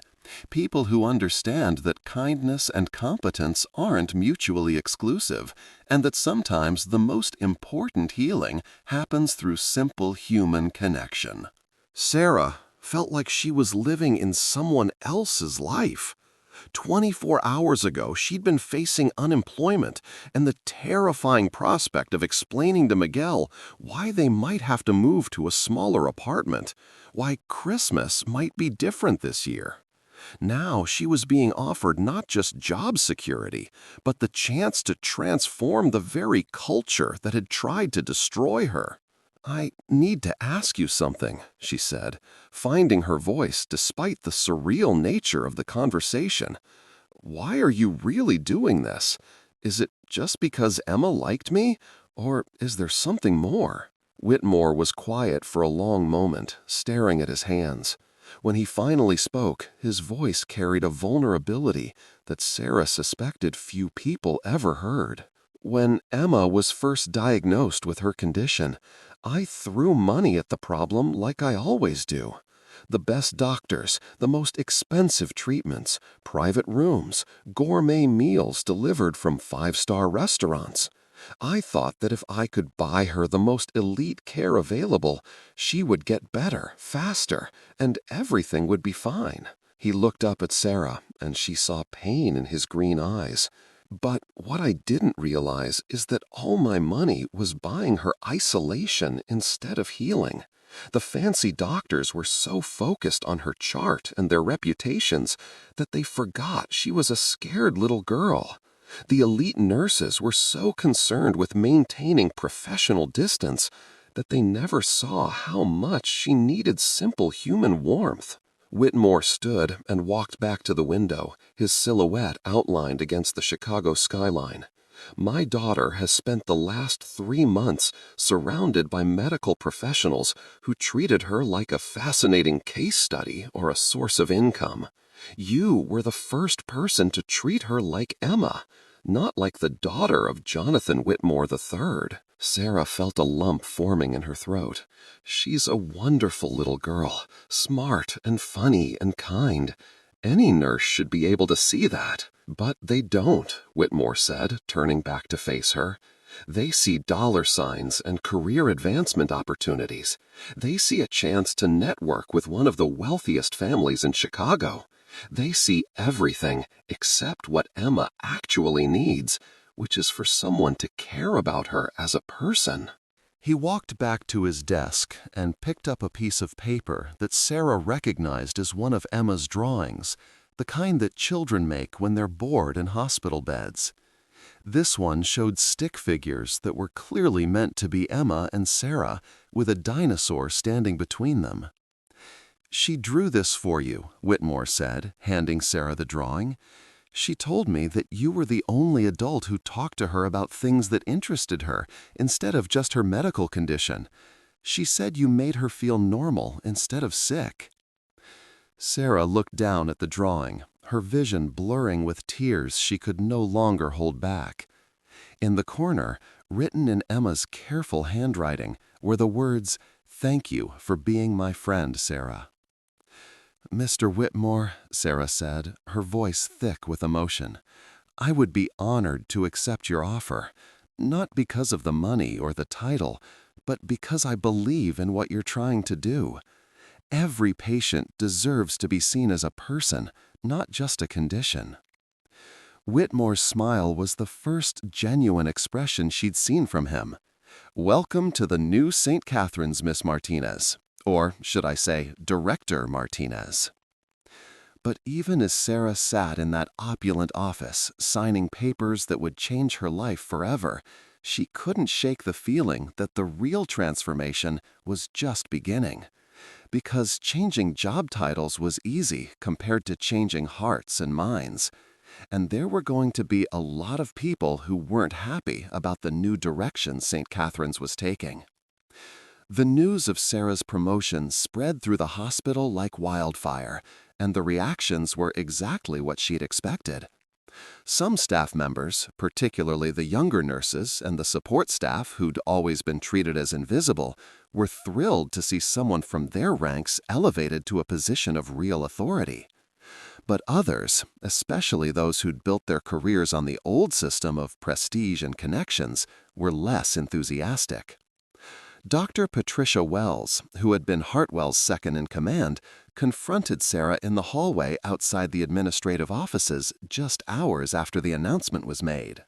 People who understand that kindness and competence aren't mutually exclusive, and that sometimes the most important healing happens through simple human connection. Sarah felt like she was living in someone else's life. 24 hours ago, she'd been facing unemployment and the terrifying prospect of explaining to Miguel why they might have to move to a smaller apartment, why Christmas might be different this year. Now she was being offered not just job security, but the chance to transform the very culture that had tried to destroy her. I need to ask you something, she said, finding her voice despite the surreal nature of the conversation. Why are you really doing this? Is it just because Emma liked me, or is there something more? Whitmore was quiet for a long moment, staring at his hands. When he finally spoke, his voice carried a vulnerability that Sarah suspected few people ever heard. When Emma was first diagnosed with her condition, I threw money at the problem like I always do. The best doctors, the most expensive treatments, private rooms, gourmet meals delivered from five-star restaurants. I thought that if I could buy her the most elite care available, she would get better, faster, and everything would be fine. He looked up at Sarah, and she saw pain in his green eyes. But what I didn't realize is that all my money was buying her isolation instead of healing. The fancy doctors were so focused on her chart and their reputations that they forgot she was a scared little girl. The elite nurses were so concerned with maintaining professional distance that they never saw how much she needed simple human warmth. Whitmore stood and walked back to the window, his silhouette outlined against the Chicago skyline. My daughter has spent the last 3 months surrounded by medical professionals who treated her like a fascinating case study or a source of income. You were the first person to treat her like Emma, not like the daughter of Jonathan Whitmore III. Sarah felt a lump forming in her throat. She's a wonderful little girl, smart and funny and kind. Any nurse should be able to see that. But they don't, Whitmore said, turning back to face her. They see dollar signs and career advancement opportunities. They see a chance to network with one of the wealthiest families in Chicago. They see everything except what Emma actually needs, which is for someone to care about her as a person. He walked back to his desk and picked up a piece of paper that Sarah recognized as one of Emma's drawings, the kind that children make when they're bored in hospital beds. This one showed stick figures that were clearly meant to be Emma and Sarah, with a dinosaur standing between them. "She drew this for you," Whitmore said, handing Sarah the drawing. "She told me that you were the only adult who talked to her about things that interested her, instead of just her medical condition. She said you made her feel normal instead of sick." Sarah looked down at the drawing, her vision blurring with tears she could no longer hold back. In the corner, written in Emma's careful handwriting, were the words, "Thank you for being my friend, Sarah." "Mr. Whitmore," Sarah said, her voice thick with emotion, "I would be honored to accept your offer, not because of the money or the title, but because I believe in what you're trying to do. Every patient deserves to be seen as a person, not just a condition." Whitmore's smile was the first genuine expression she'd seen from him. "Welcome to the new St. Catherine's, Miss Martinez. Or, should I say, Director Martinez." But even as Sarah sat in that opulent office, signing papers that would change her life forever, she couldn't shake the feeling that the real transformation was just beginning. Because changing job titles was easy compared to changing hearts and minds. And there were going to be a lot of people who weren't happy about the new direction St. Catherine's was taking. The news of Sarah's promotion spread through the hospital like wildfire, and the reactions were exactly what she'd expected. Some staff members, particularly the younger nurses and the support staff who'd always been treated as invisible, were thrilled to see someone from their ranks elevated to a position of real authority. But others, especially those who'd built their careers on the old system of prestige and connections, were less enthusiastic. Dr. Patricia Wells, who had been Hartwell's second in command, confronted Sarah in the hallway outside the administrative offices just hours after the announcement was made.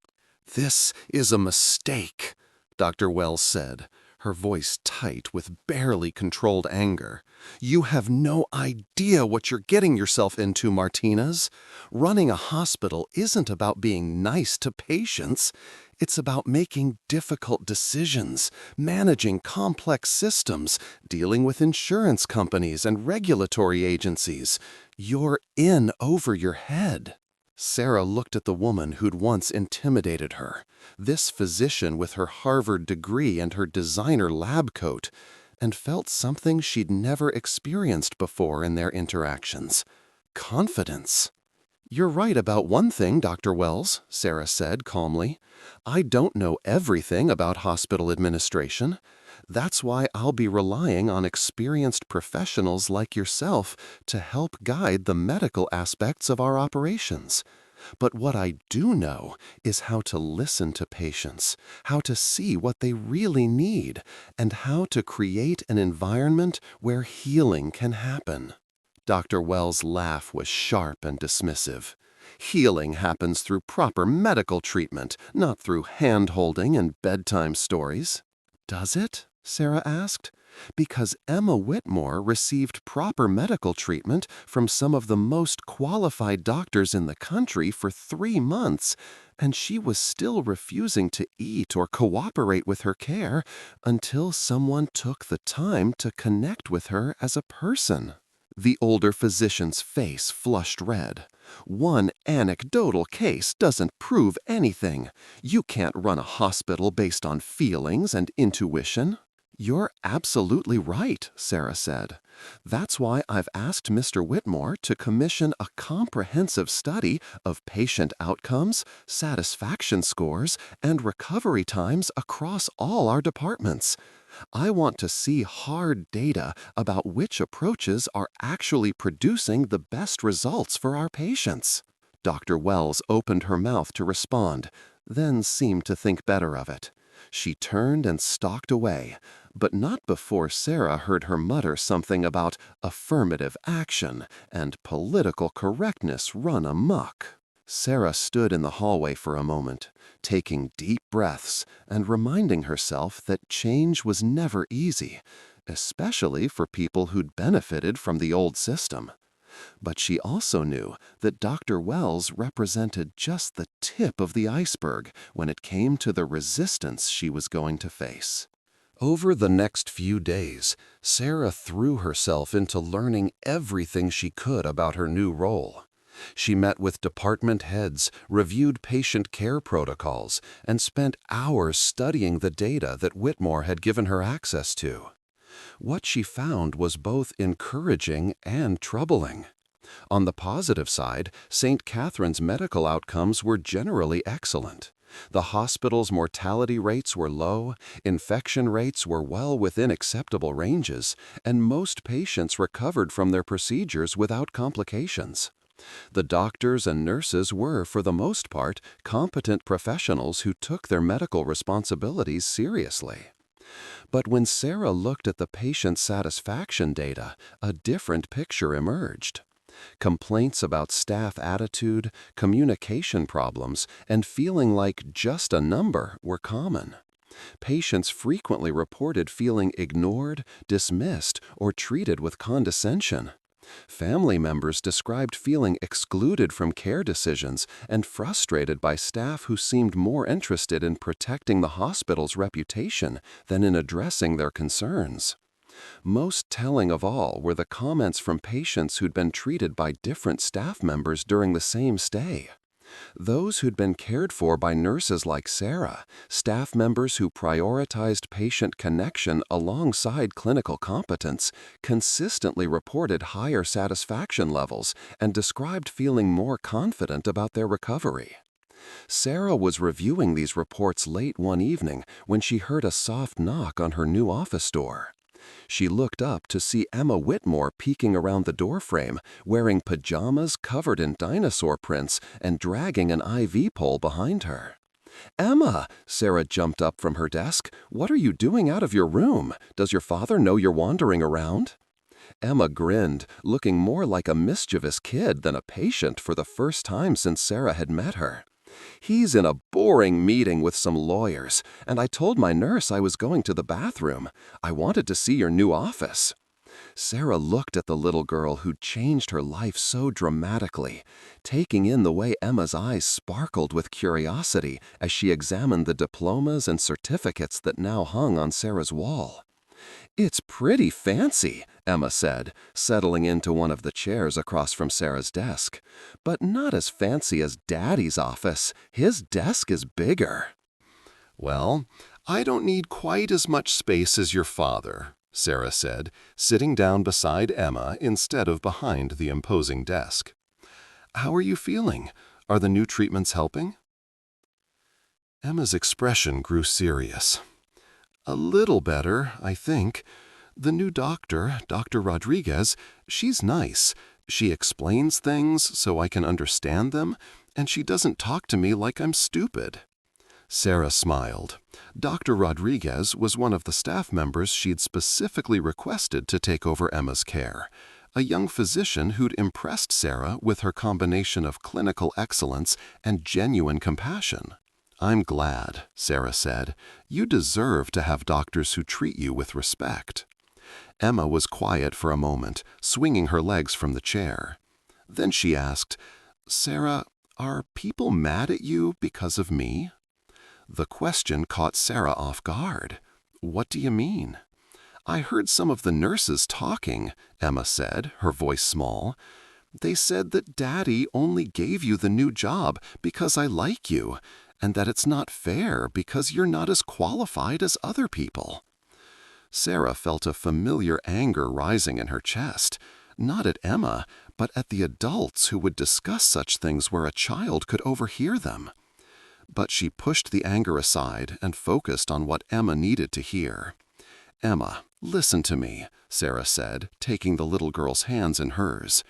"This is a mistake," Dr. Wells said, her voice tight with barely controlled anger. "You have no idea what you're getting yourself into, Martinez. Running a hospital isn't about being nice to patients. It's about making difficult decisions, managing complex systems, dealing with insurance companies and regulatory agencies. You're in over your head." Sarah looked at the woman who'd once intimidated her, this physician with her Harvard degree and her designer lab coat, and felt something she'd never experienced before in their interactions: confidence. "You're right about one thing, Dr. Wells," Sarah said calmly. "I don't know everything about hospital administration. That's why I'll be relying on experienced professionals like yourself to help guide the medical aspects of our operations. But what I do know is how to listen to patients, how to see what they really need, and how to create an environment where healing can happen." Dr. Wells' laugh was sharp and dismissive. "Healing happens through proper medical treatment, not through hand-holding and bedtime stories." "Does it?" Sarah asked. "Because Emma Whitmore received proper medical treatment from some of the most qualified doctors in the country for 3 months, and she was still refusing to eat or cooperate with her care until someone took the time to connect with her as a person." The older physician's face flushed red. "One anecdotal case doesn't prove anything. You can't run a hospital based on feelings and intuition." "You're absolutely right," Sarah said. "That's why I've asked Mr. Whitmore to commission a comprehensive study of patient outcomes, satisfaction scores, and recovery times across all our departments. I want to see hard data about which approaches are actually producing the best results for our patients." Dr. Wells opened her mouth to respond, then seemed to think better of it. She turned and stalked away, but not before Sarah heard her mutter something about affirmative action and political correctness run amok. Sarah stood in the hallway for a moment, taking deep breaths and reminding herself that change was never easy, especially for people who'd benefited from the old system. But she also knew that Dr. Wells represented just the tip of the iceberg when it came to the resistance she was going to face. Over the next few days, Sarah threw herself into learning everything she could about her new role. She met with department heads, reviewed patient care protocols, and spent hours studying the data that Whitmore had given her access to. What she found was both encouraging and troubling. On the positive side, St. Catherine's medical outcomes were generally excellent. The hospital's mortality rates were low, infection rates were well within acceptable ranges, and most patients recovered from their procedures without complications. The doctors and nurses were, for the most part, competent professionals who took their medical responsibilities seriously. But when Sarah looked at the patient satisfaction data, a different picture emerged. Complaints about staff attitude, communication problems, and feeling like just a number were common. Patients frequently reported feeling ignored, dismissed, or treated with condescension. Family members described feeling excluded from care decisions and frustrated by staff who seemed more interested in protecting the hospital's reputation than in addressing their concerns. Most telling of all were the comments from patients who'd been treated by different staff members during the same stay. Those who'd been cared for by nurses like Sarah, staff members who prioritized patient connection alongside clinical competence, consistently reported higher satisfaction levels and described feeling more confident about their recovery. Sarah was reviewing these reports late one evening when she heard a soft knock on her new office door. She looked up to see Emma Whitmore peeking around the doorframe, wearing pajamas covered in dinosaur prints and dragging an IV pole behind her. "Emma!" Sarah jumped up from her desk. "What are you doing out of your room? Does your father know you're wandering around?" Emma grinned, looking more like a mischievous kid than a patient for the first time since Sarah had met her. "He's in a boring meeting with some lawyers, and I told my nurse I was going to the bathroom. I wanted to see your new office." Sarah looked at the little girl who'd changed her life so dramatically, taking in the way Emma's eyes sparkled with curiosity as she examined the diplomas and certificates that now hung on Sarah's wall. "It's pretty fancy," Emma said, settling into one of the chairs across from Sarah's desk. "But not as fancy as Daddy's office. His desk is bigger." "Well, I don't need quite as much space as your father," Sarah said, sitting down beside Emma instead of behind the imposing desk. "How are you feeling? Are the new treatments helping?" Emma's expression grew serious. "A little better, I think. The new doctor, Dr. Rodriguez, she's nice. She explains things so I can understand them, and she doesn't talk to me like I'm stupid." Sarah smiled. Dr. Rodriguez was one of the staff members she'd specifically requested to take over Emma's care, a young physician who'd impressed Sarah with her combination of clinical excellence and genuine compassion. "I'm glad," Sarah said. "You deserve to have doctors who treat you with respect." Emma was quiet for a moment, swinging her legs from the chair. Then she asked, "Sarah, are people mad at you because of me?" The question caught Sarah off guard. "What do you mean?" "I heard some of the nurses talking," Emma said, her voice small. "They said that Daddy only gave you the new job because I like you, and that it's not fair because you're not as qualified as other people." Sarah felt a familiar anger rising in her chest, not at Emma, but at the adults who would discuss such things where a child could overhear them. But she pushed the anger aside and focused on what Emma needed to hear. "Emma, listen to me," Sarah said, taking the little girl's hands in hers.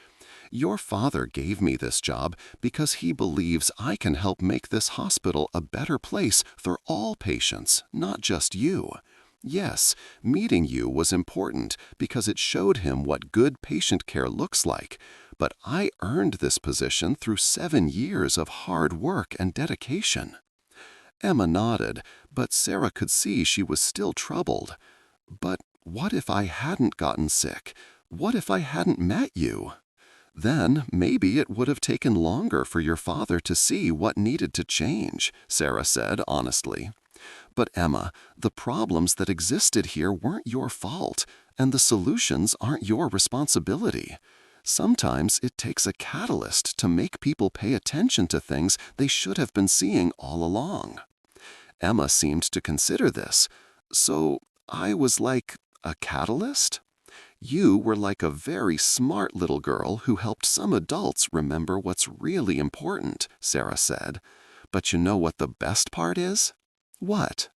"Your father gave me this job because he believes I can help make this hospital a better place for all patients, not just you. Yes, meeting you was important because it showed him what good patient care looks like, but I earned this position through 7 years of hard work and dedication." Emma nodded, but Sarah could see she was still troubled. "But what if I hadn't gotten sick? What if I hadn't met you?" "Then maybe it would have taken longer for your father to see what needed to change," Sarah said honestly. "But Emma, the problems that existed here weren't your fault, and the solutions aren't your responsibility. Sometimes it takes a catalyst to make people pay attention to things they should have been seeing all along." Emma seemed to consider this. "So I was like a catalyst?" "You were like a very smart little girl who helped some adults remember what's really important," Sarah said. "But you know what the best part is?" "What?"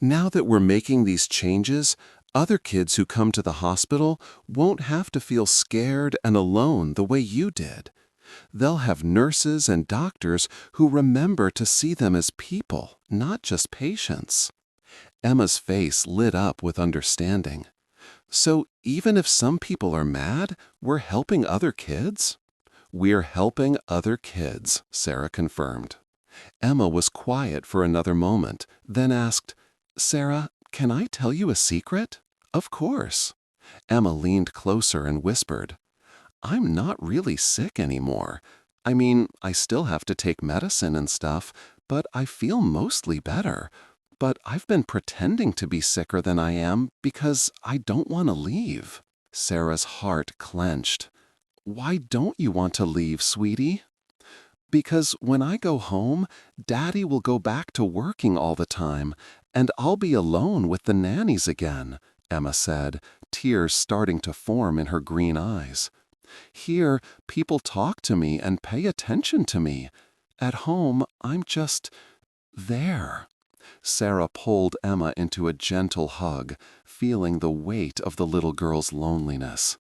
"Now that we're making these changes, other kids who come to the hospital won't have to feel scared and alone the way you did. They'll have nurses and doctors who remember to see them as people, not just patients." Emma's face lit up with understanding. "So even if some people are mad, we're helping other kids?" "We're helping other kids," Sarah confirmed. Emma was quiet for another moment, then asked, "Sarah, can I tell you a secret?" "Of course." Emma leaned closer and whispered, "I'm not really sick anymore. I mean, I still have to take medicine and stuff, but I feel mostly better. But I've been pretending to be sicker than I am because I don't want to leave." Sarah's heart clenched. "Why don't you want to leave, sweetie?" "Because when I go home, Daddy will go back to working all the time, and I'll be alone with the nannies again," Emma said, tears starting to form in her green eyes. "Here, people talk to me and pay attention to me. At home, I'm just there." Sarah pulled Emma into a gentle hug, feeling the weight of the little girl's loneliness.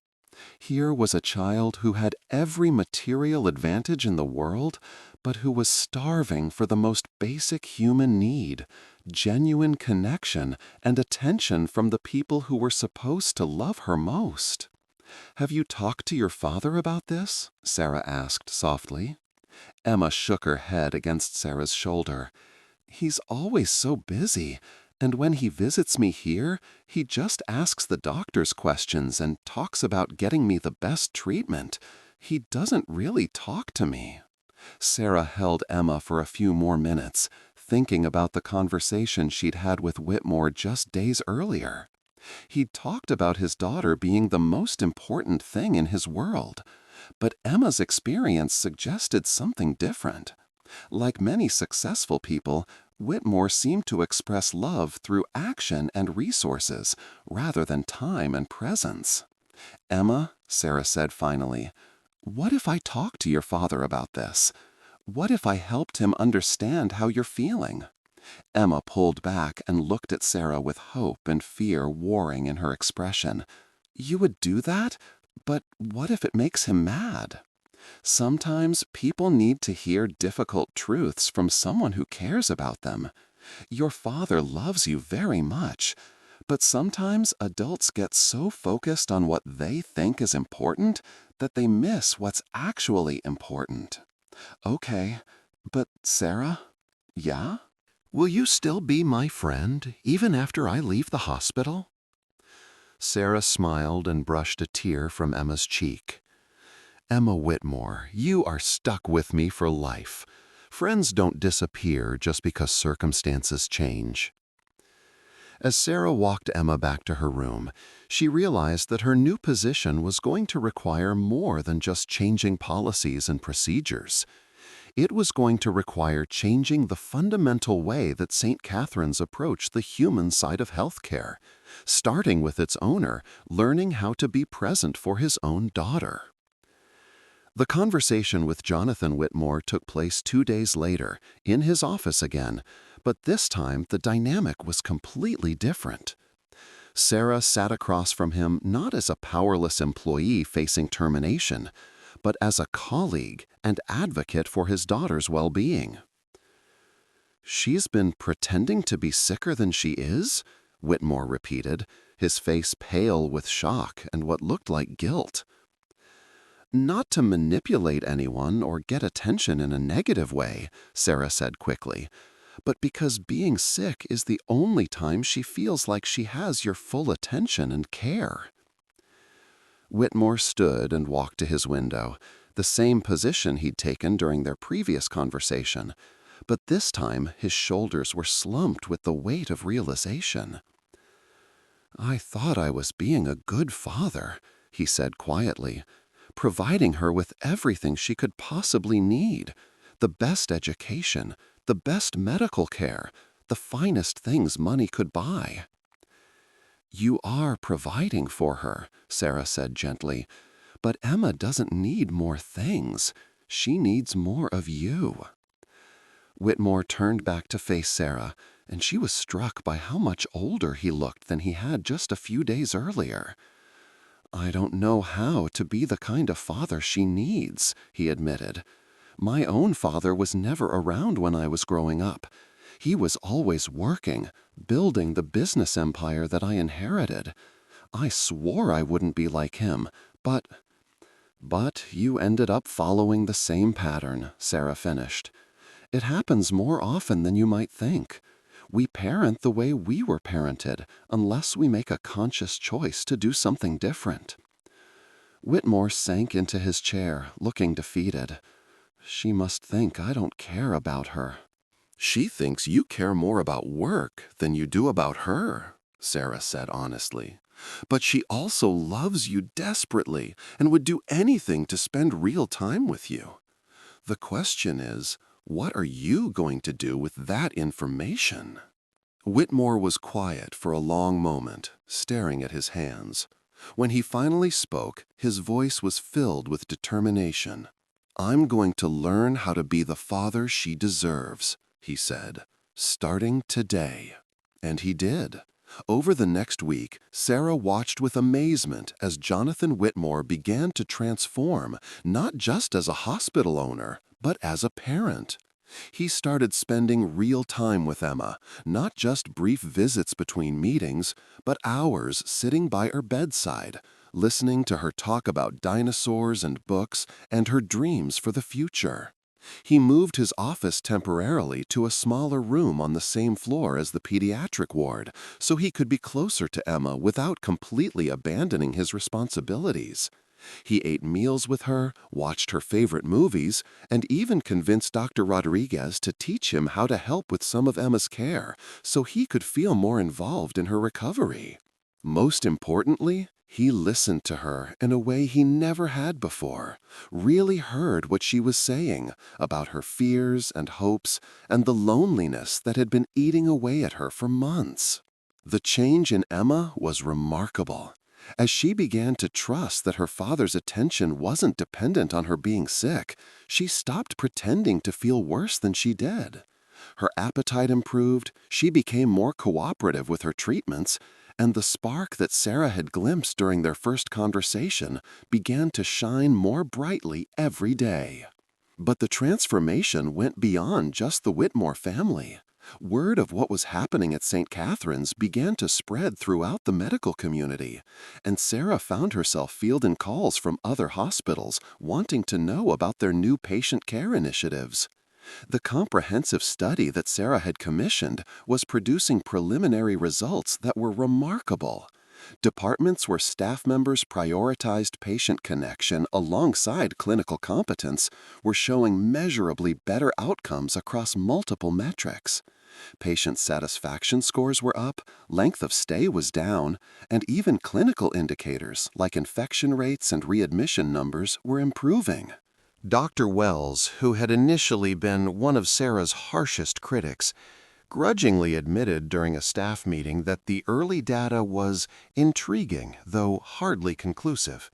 Here was a child who had every material advantage in the world, but who was starving for the most basic human need, genuine connection and attention from the people who were supposed to love her most. "Have you talked to your father about this?" Sarah asked softly. Emma shook her head against Sarah's shoulder. "He's always so busy, and when he visits me here, he just asks the doctors questions and talks about getting me the best treatment. He doesn't really talk to me." Sarah held Emma for a few more minutes, thinking about the conversation she'd had with Whitmore just days earlier. He talked about his daughter being the most important thing in his world. But Emma's experience suggested something different. Like many successful people, Whitmore seemed to express love through action and resources rather than time and presence. "Emma," Sarah said finally, "what if I talked to your father about this? What if I helped him understand how you're feeling?" Emma pulled back and looked at Sarah with hope and fear warring in her expression. "You would do that? But what if it makes him mad?" Sometimes people need to hear difficult truths from someone who cares about them. Your father loves you very much, but sometimes adults get so focused on what they think is important that they miss what's actually important. "Okay, but Sarah?" "Yeah?" Will you still be my friend, even after I leave the hospital? Sarah smiled and brushed a tear from Emma's cheek. Emma Whitmore, you are stuck with me for life. Friends don't disappear just because circumstances change. As Sarah walked Emma back to her room, she realized that her new position was going to require more than just changing policies and procedures. It was going to require changing the fundamental way that St. Catherine's approached the human side of healthcare, starting with its owner learning how to be present for his own daughter. The conversation with Jonathan Whitmore took place 2 days later, in his office again, but this time the dynamic was completely different. Sarah sat across from him not as a powerless employee facing termination, but as a colleague and advocate for his daughter's well-being. "She's been pretending to be sicker than she is?" Whitmore repeated, his face pale with shock and what looked like guilt. "Not to manipulate anyone or get attention in a negative way," Sarah said quickly, "but because being sick is the only time she feels like she has your full attention and care." Whitmore stood and walked to his window, the same position he'd taken during their previous conversation, but this time his shoulders were slumped with the weight of realization. "I thought I was being a good father," he said quietly, "providing her with everything she could possibly need, the best education, the best medical care, the finest things money could buy." "You are providing for her," Sarah said gently, "but Emma doesn't need more things. She needs more of you." Whitmore turned back to face Sarah, and she was struck by how much older he looked than he had just a few days earlier. "I don't know how to be the kind of father she needs," he admitted. "My own father was never around when I was growing up. He was always working, building the business empire that I inherited. I swore I wouldn't be like him, but you ended up following the same pattern," Sarah finished. "It happens more often than you might think. We parent the way we were parented, unless we make a conscious choice to do something different." Whitmore sank into his chair, looking defeated. "She must think I don't care about her." "She thinks you care more about work than you do about her," Sarah said honestly. "But she also loves you desperately and would do anything to spend real time with you. The question is, what are you going to do with that information?" Whitmore was quiet for a long moment, staring at his hands. When he finally spoke, his voice was filled with determination. "I'm going to learn how to be the father she deserves," he said, "starting today." And he did. Over the next week, Sarah watched with amazement as Jonathan Whitmore began to transform, not just as a hospital owner, but as a parent. He started spending real time with Emma, not just brief visits between meetings, but hours sitting by her bedside, listening to her talk about dinosaurs and books and her dreams for the future. He moved his office temporarily to a smaller room on the same floor as the pediatric ward, so he could be closer to Emma without completely abandoning his responsibilities. He ate meals with her, watched her favorite movies, and even convinced Dr. Rodriguez to teach him how to help with some of Emma's care so he could feel more involved in her recovery. Most importantly, he listened to her in a way he never had before, really heard what she was saying about her fears and hopes and the loneliness that had been eating away at her for months. The change in Emma was remarkable, as she began to trust that her father's attention wasn't dependent on her being sick. She stopped pretending to feel worse than she did. Her appetite improved, she became more cooperative with her treatments, and the spark that Sarah had glimpsed during their first conversation began to shine more brightly every day. But the transformation went beyond just the Whitmore family. Word of what was happening at St. Catherine's began to spread throughout the medical community, and Sarah found herself fielding calls from other hospitals wanting to know about their new patient care initiatives. The comprehensive study that Sarah had commissioned was producing preliminary results that were remarkable. Departments where staff members prioritized patient connection alongside clinical competence were showing measurably better outcomes across multiple metrics. Patient satisfaction scores were up, length of stay was down, and even clinical indicators like infection rates and readmission numbers were improving. Dr. Wells, who had initially been one of Sarah's harshest critics, grudgingly admitted during a staff meeting that the early data was intriguing, though hardly conclusive.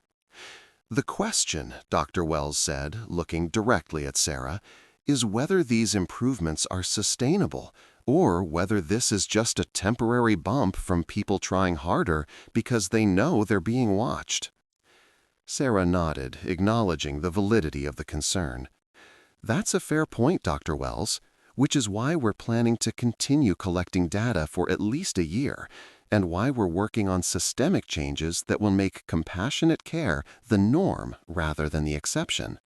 The question, Dr. Wells said, looking directly at Sarah, is whether these improvements are sustainable, or whether this is just a temporary bump from people trying harder because they know they're being watched. Sarah nodded, acknowledging the validity of the concern. That's a fair point, Dr. Wells, which is why we're planning to continue collecting data for at least a year, and why we're working on systemic changes that will make compassionate care the norm rather than the exception.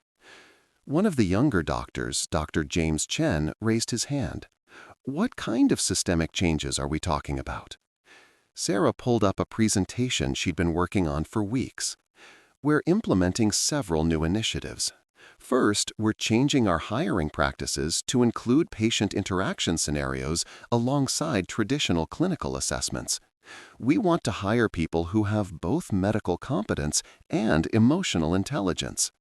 One of the younger doctors, Dr. James Chen, raised his hand. What kind of systemic changes are we talking about? Sarah pulled up a presentation she'd been working on for weeks. We're implementing several new initiatives. First, we're changing our hiring practices to include patient interaction scenarios alongside traditional clinical assessments. We want to hire people who have both medical competence and emotional intelligence.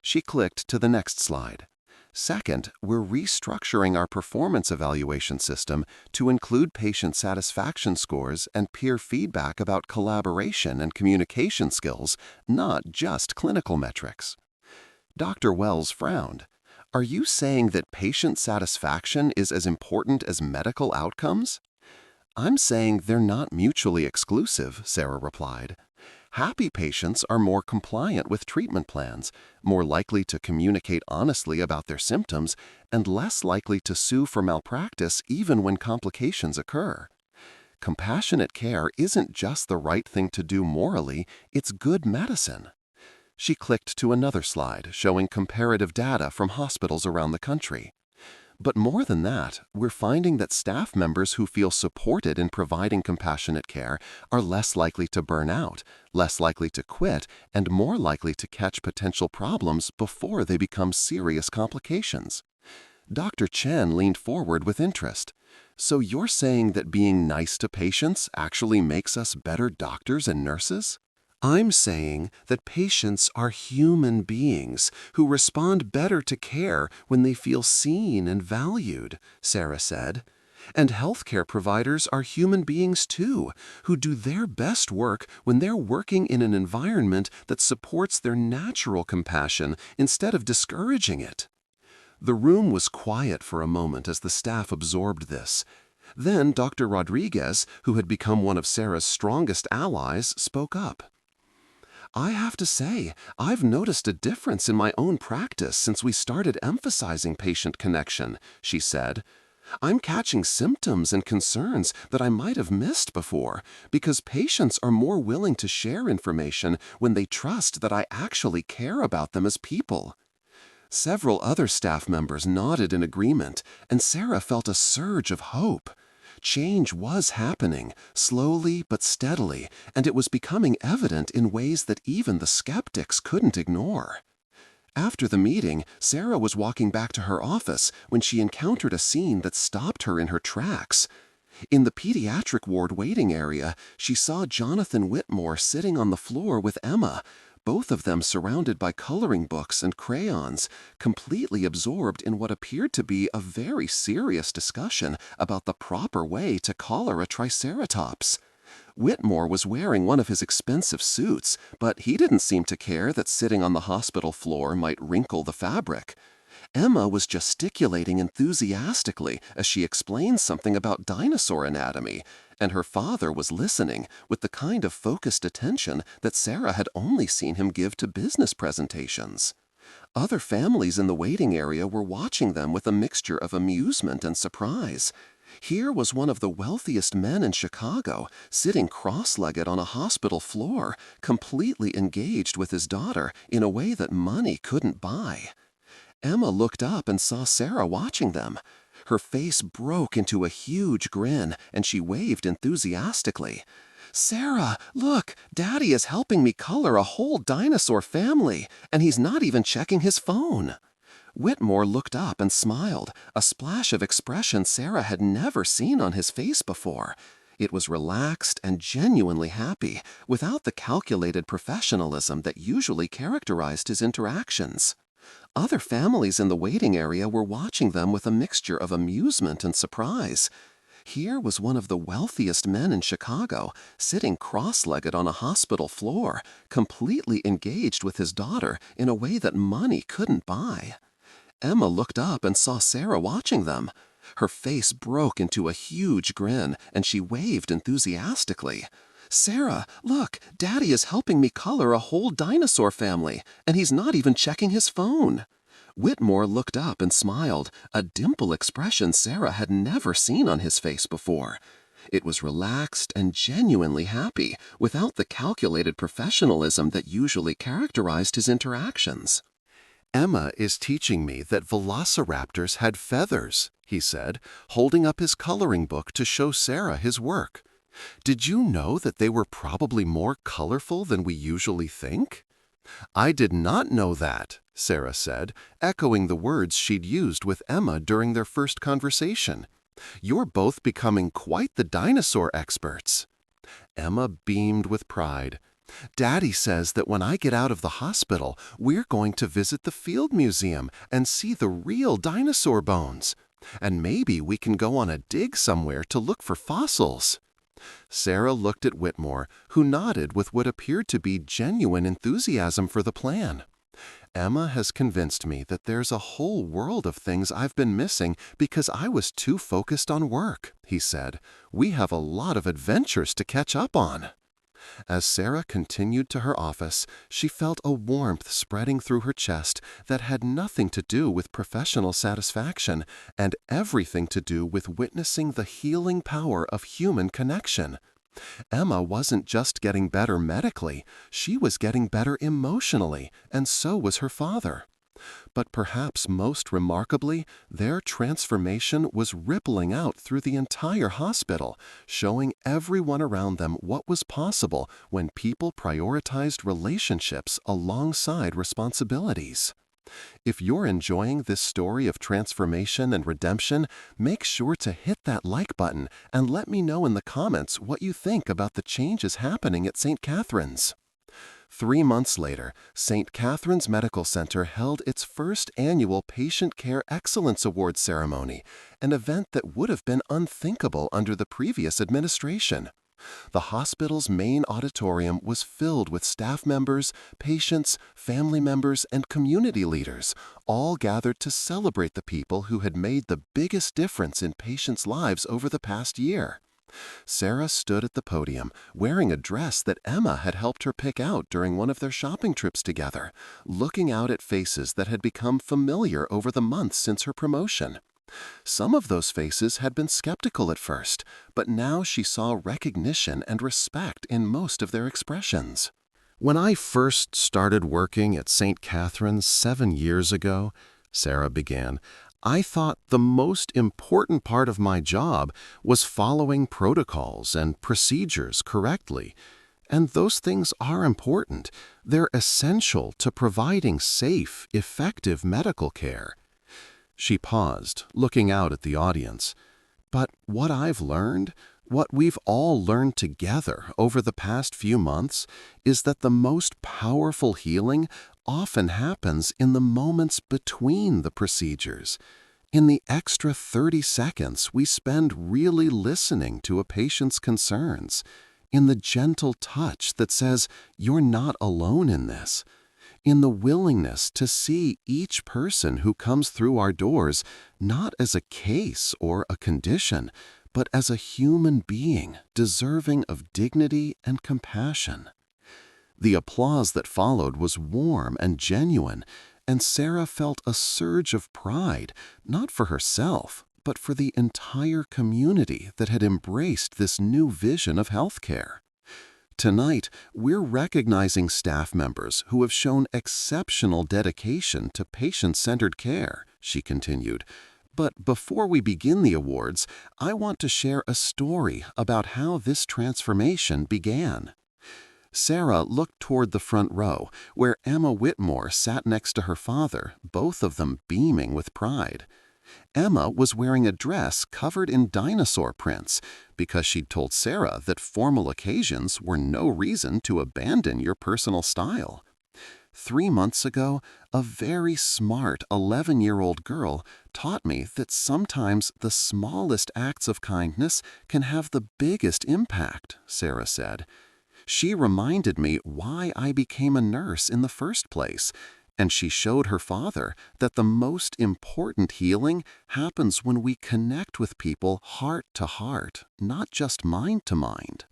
She clicked to the next slide. Second, we're restructuring our performance evaluation system to include patient satisfaction scores and peer feedback about collaboration and communication skills, not just clinical metrics. Dr. Wells frowned. Are you saying that patient satisfaction is as important as medical outcomes? I'm saying they're not mutually exclusive, Sarah replied. Happy patients are more compliant with treatment plans, more likely to communicate honestly about their symptoms, and less likely to sue for malpractice even when complications occur. Compassionate care isn't just the right thing to do morally, it's good medicine. She clicked to another slide showing comparative data from hospitals around the country. But more than that, we're finding that staff members who feel supported in providing compassionate care are less likely to burn out, less likely to quit, and more likely to catch potential problems before they become serious complications. Dr. Chen leaned forward with interest. So you're saying that being nice to patients actually makes us better doctors and nurses? I'm saying that patients are human beings who respond better to care when they feel seen and valued, Sarah said. And healthcare providers are human beings too, who do their best work when they're working in an environment that supports their natural compassion instead of discouraging it. The room was quiet for a moment as the staff absorbed this. Then Dr. Rodriguez, who had become one of Sarah's strongest allies, spoke up. I have to say, I've noticed a difference in my own practice since we started emphasizing patient connection, she said. I'm catching symptoms and concerns that I might have missed before because patients are more willing to share information when they trust that I actually care about them as people. Several other staff members nodded in agreement, and Sarah felt a surge of hope. Change was happening, slowly but steadily, and it was becoming evident in ways that even the skeptics couldn't ignore. After the meeting, Sarah was walking back to her office when she encountered a scene that stopped her in her tracks. In the pediatric ward waiting area, she saw Jonathan Whitmore sitting on the floor with Emma, both of them surrounded by coloring books and crayons, completely absorbed in what appeared to be a very serious discussion about the proper way to collar a triceratops. Whitmore was wearing one of his expensive suits, but he didn't seem to care that sitting on the hospital floor might wrinkle the fabric. Emma was gesticulating enthusiastically as she explained something about dinosaur anatomy, and her father was listening with the kind of focused attention that Sarah had only seen him give to business presentations. Other families in the waiting area were watching them with a mixture of amusement and surprise. Here was one of the wealthiest men in Chicago, sitting cross-legged on a hospital floor, completely engaged with his daughter in a way that money couldn't buy. Emma looked up and saw Sarah watching them. Her face broke into a huge grin, and she waved enthusiastically. "Sarah, look, Daddy is helping me color a whole dinosaur family, and he's not even checking his phone." Whitmore looked up and smiled, a splash of expression Sarah had never seen on his face before. It was relaxed and genuinely happy, without the calculated professionalism that usually characterized his interactions. Other families in the waiting area were watching them with a mixture of amusement and surprise. Here was one of the wealthiest men in Chicago, sitting cross-legged on a hospital floor, completely engaged with his daughter in a way that money couldn't buy. Emma looked up and saw Sarah watching them. Her face broke into a huge grin, and she waved enthusiastically. "Sarah, look, Daddy is helping me color a whole dinosaur family, and he's not even checking his phone." Whitmore looked up and smiled, a dimple expression Sarah had never seen on his face before. It was relaxed and genuinely happy, without the calculated professionalism that usually characterized his interactions. "Emma is teaching me that velociraptors had feathers," he said, holding up his coloring book to show Sarah his work. "Did you know that they were probably more colorful than we usually think?" "I did not know that," Sarah said, echoing the words she'd used with Emma during their first conversation. "You're both becoming quite the dinosaur experts." Emma beamed with pride. "Daddy says that when I get out of the hospital, we're going to visit the Field Museum and see the real dinosaur bones. And maybe we can go on a dig somewhere to look for fossils." Sarah looked at Whitmore, who nodded with what appeared to be genuine enthusiasm for the plan. "Emma has convinced me that there's a whole world of things I've been missing because I was too focused on work," he said. "We have a lot of adventures to catch up on." As Sarah continued to her office, she felt a warmth spreading through her chest that had nothing to do with professional satisfaction and everything to do with witnessing the healing power of human connection. Emma wasn't just getting better medically, she was getting better emotionally, and so was her father. But perhaps most remarkably, their transformation was rippling out through the entire hospital, showing everyone around them what was possible when people prioritized relationships alongside responsibilities. If you're enjoying this story of transformation and redemption, make sure to hit that like button and let me know in the comments what you think about the changes happening at St. Catherine's. 3 months later, St. Catherine's Medical Center held its first annual Patient Care Excellence Awards ceremony, an event that would have been unthinkable under the previous administration. The hospital's main auditorium was filled with staff members, patients, family members, and community leaders, all gathered to celebrate the people who had made the biggest difference in patients' lives over the past year. Sarah stood at the podium, wearing a dress that Emma had helped her pick out during one of their shopping trips together, looking out at faces that had become familiar over the months since her promotion. Some of those faces had been skeptical at first, but now she saw recognition and respect in most of their expressions. "When I first started working at St. Catherine's 7 years ago," Sarah began, "I thought the most important part of my job was following protocols and procedures correctly. And those things are important. They're essential to providing safe, effective medical care." She paused, looking out at the audience. But what I've learned, what we've all learned together over the past few months, is that the most powerful healing often happens in the moments between the procedures. In the extra 30 seconds we spend really listening to a patient's concerns. In the gentle touch that says, "You're not alone in this." In the willingness to see each person who comes through our doors not as a case or a condition, but as a human being deserving of dignity and compassion. The applause that followed was warm and genuine, and Sarah felt a surge of pride, not for herself, but for the entire community that had embraced this new vision of healthcare. Tonight, we're recognizing staff members who have shown exceptional dedication to patient-centered care, she continued. But before we begin the awards, I want to share a story about how this transformation began. Sarah looked toward the front row, where Emma Whitmore sat next to her father, both of them beaming with pride. Emma was wearing a dress covered in dinosaur prints because she'd told Sarah that formal occasions were no reason to abandon your personal style. 3 months ago, a very smart 11-year-old girl taught me that sometimes the smallest acts of kindness can have the biggest impact, Sarah said. She reminded me why I became a nurse in the first place, and she showed her father that the most important healing happens when we connect with people heart to heart, not just mind to mind.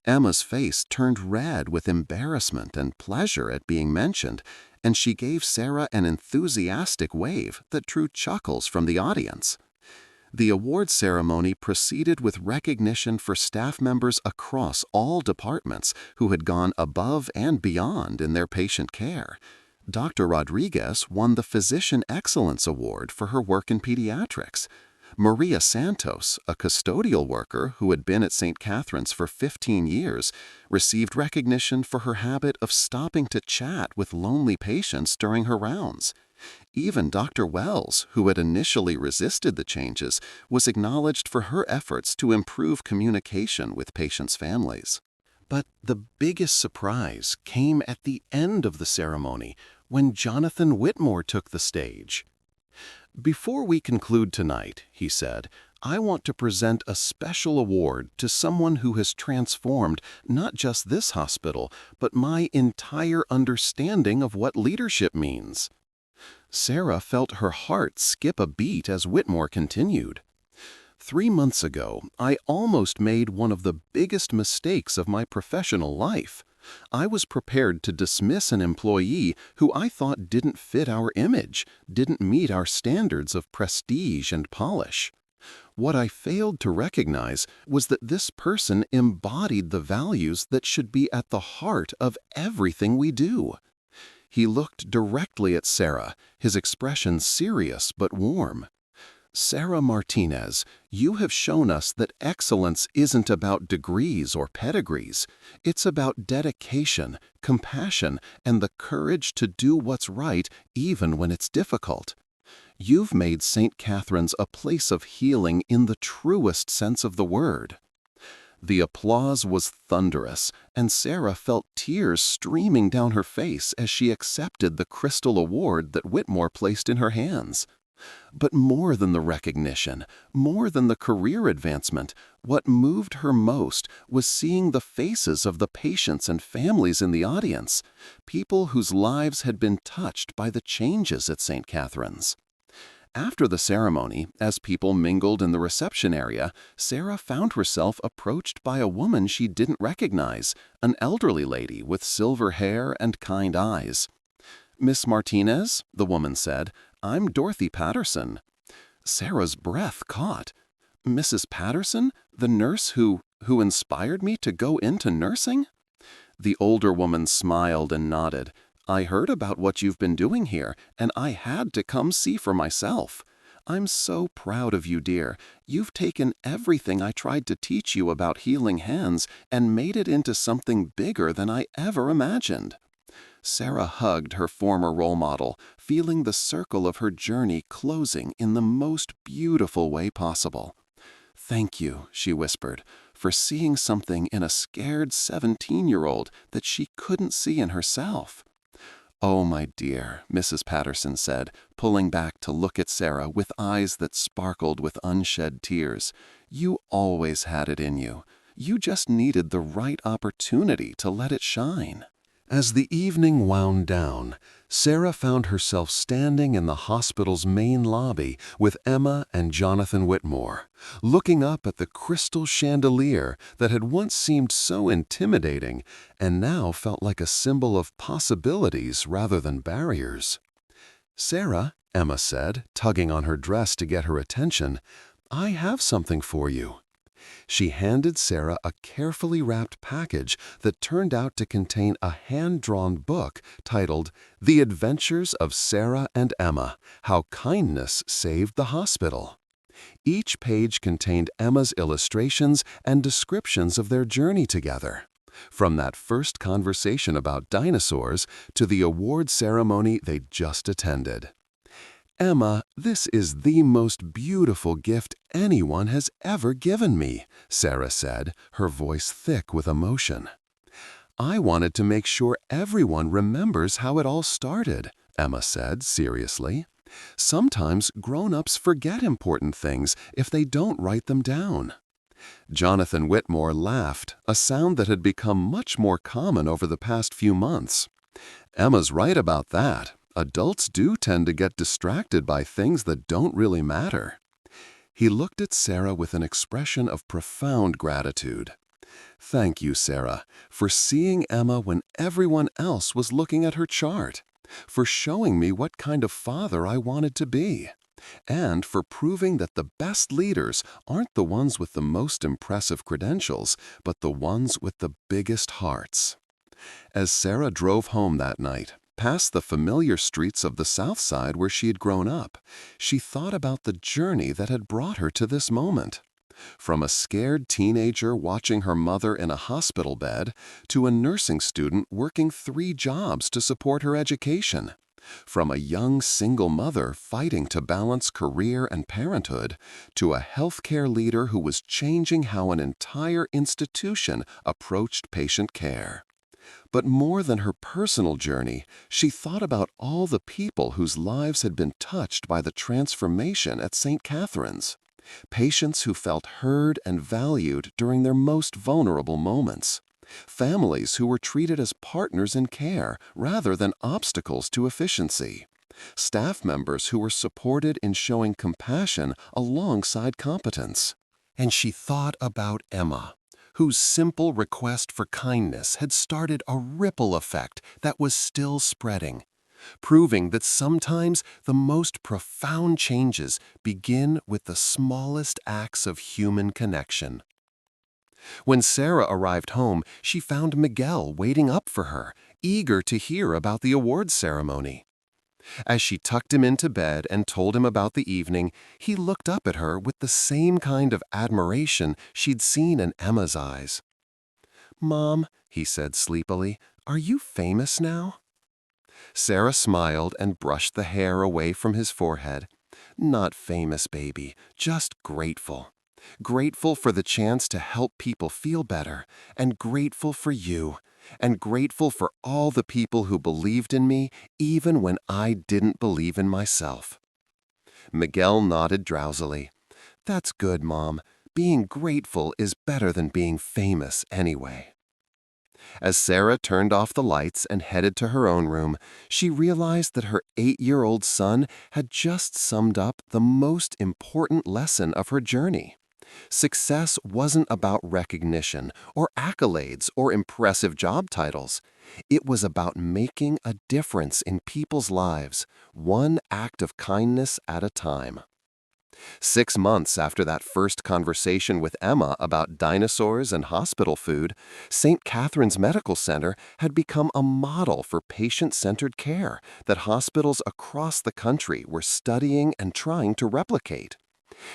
Emma's face turned red with embarrassment and pleasure at being mentioned, and she gave Sarah an enthusiastic wave that drew chuckles from the audience. The award ceremony proceeded with recognition for staff members across all departments who had gone above and beyond in their patient care. Dr. Rodriguez won the Physician Excellence Award for her work in pediatrics. Maria Santos, a custodial worker who had been at St. Catherine's for 15 years, received recognition for her habit of stopping to chat with lonely patients during her rounds. Even Dr. Wells, who had initially resisted the changes, was acknowledged for her efforts to improve communication with patients' families. But the biggest surprise came at the end of the ceremony, when Jonathan Whitmore took the stage. "Before we conclude tonight," he said, "I want to present a special award to someone who has transformed not just this hospital, but my entire understanding of what leadership means." Sarah felt her heart skip a beat as Whitmore continued. 3 months ago, I almost made one of the biggest mistakes of my professional life. I was prepared to dismiss an employee who I thought didn't fit our image, didn't meet our standards of prestige and polish. What I failed to recognize was that this person embodied the values that should be at the heart of everything we do. He looked directly at Sarah, his expression serious but warm. "Sarah Martinez, you have shown us that excellence isn't about degrees or pedigrees. It's about dedication, compassion, and the courage to do what's right even when it's difficult. You've made St. Catherine's a place of healing in the truest sense of the word." The applause was thunderous, and Sarah felt tears streaming down her face as she accepted the crystal award that Whitmore placed in her hands. But more than the recognition, more than the career advancement, what moved her most was seeing the faces of the patients and families in the audience, people whose lives had been touched by the changes at St. Catherine's. After the ceremony, as people mingled in the reception area, Sarah found herself approached by a woman she didn't recognize, an elderly lady with silver hair and kind eyes. "Miss Martinez," the woman said, "I'm Dorothy Patterson." Sarah's breath caught. "Mrs. Patterson, the nurse who inspired me to go into nursing?" The older woman smiled and nodded. "I heard about what you've been doing here, and I had to come see for myself. I'm so proud of you, dear. You've taken everything I tried to teach you about healing hands and made it into something bigger than I ever imagined." Sarah hugged her former role model, feeling the circle of her journey closing in the most beautiful way possible. "Thank you," she whispered, "for seeing something in a scared 17-year-old that she couldn't see in herself." "Oh, my dear," Mrs. Patterson said, pulling back to look at Sarah with eyes that sparkled with unshed tears. "You always had it in you. You just needed the right opportunity to let it shine." As the evening wound down, Sarah found herself standing in the hospital's main lobby with Emma and Jonathan Whitmore, looking up at the crystal chandelier that had once seemed so intimidating and now felt like a symbol of possibilities rather than barriers. "Sarah," Emma said, tugging on her dress to get her attention, "I have something for you." She handed Sarah a carefully wrapped package that turned out to contain a hand-drawn book titled The Adventures of Sarah and Emma: How Kindness Saved the Hospital. Each page contained Emma's illustrations and descriptions of their journey together, from that first conversation about dinosaurs to the award ceremony they'd just attended. "Emma, this is the most beautiful gift anyone has ever given me," Sarah said, her voice thick with emotion. "I wanted to make sure everyone remembers how it all started," Emma said seriously. "Sometimes grown-ups forget important things if they don't write them down." Jonathan Whitmore laughed, a sound that had become much more common over the past few months. "Emma's right about that. Adults do tend to get distracted by things that don't really matter." He looked at Sarah with an expression of profound gratitude. "Thank you, Sarah, for seeing Emma when everyone else was looking at her chart, for showing me what kind of father I wanted to be, and for proving that the best leaders aren't the ones with the most impressive credentials, but the ones with the biggest hearts." As Sarah drove home that night, past the familiar streets of the South Side where she had grown up, she thought about the journey that had brought her to this moment. From a scared teenager watching her mother in a hospital bed to a nursing student working 3 jobs to support her education. From a young single mother fighting to balance career and parenthood to a healthcare leader who was changing how an entire institution approached patient care. But more than her personal journey, she thought about all the people whose lives had been touched by the transformation at St. Catherine's. Patients who felt heard and valued during their most vulnerable moments. Families who were treated as partners in care rather than obstacles to efficiency. Staff members who were supported in showing compassion alongside competence. And she thought about Emma, whose simple request for kindness had started a ripple effect that was still spreading, proving that sometimes the most profound changes begin with the smallest acts of human connection. When Sarah arrived home, she found Miguel waiting up for her, eager to hear about the awards ceremony. As she tucked him into bed and told him about the evening, he looked up at her with the same kind of admiration she'd seen in Emma's eyes. "Mom," he said sleepily, "are you famous now?" Sarah smiled and brushed the hair away from his forehead. "Not famous, baby, just grateful. Grateful for the chance to help people feel better, and grateful for you, and grateful for all the people who believed in me even when I didn't believe in myself." Miguel nodded drowsily. "That's good, Mom. Being grateful is better than being famous anyway." As Sarah turned off the lights and headed to her own room, she realized that her 8-year-old son had just summed up the most important lesson of her journey. Success wasn't about recognition or accolades or impressive job titles. It was about making a difference in people's lives, one act of kindness at a time. 6 months after that first conversation with Emma about dinosaurs and hospital food, St. Catherine's Medical Center had become a model for patient-centered care that hospitals across the country were studying and trying to replicate.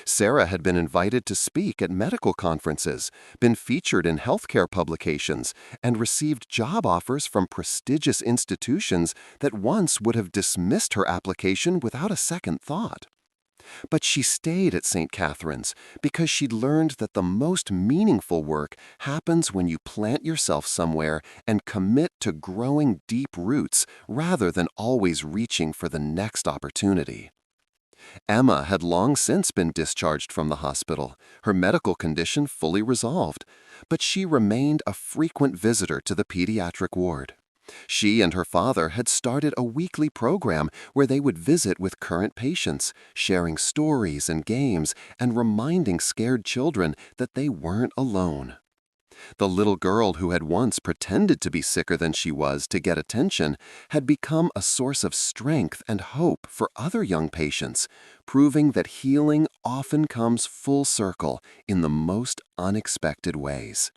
Sarah had been invited to speak at medical conferences, been featured in healthcare publications, and received job offers from prestigious institutions that once would have dismissed her application without a second thought. But she stayed at St. Catherine's because she'd learned that the most meaningful work happens when you plant yourself somewhere and commit to growing deep roots rather than always reaching for the next opportunity. Emma had long since been discharged from the hospital, her medical condition fully resolved, but she remained a frequent visitor to the pediatric ward. She and her father had started a weekly program where they would visit with current patients, sharing stories and games and reminding scared children that they weren't alone. The little girl who had once pretended to be sicker than she was to get attention had become a source of strength and hope for other young patients, proving that healing often comes full circle in the most unexpected ways.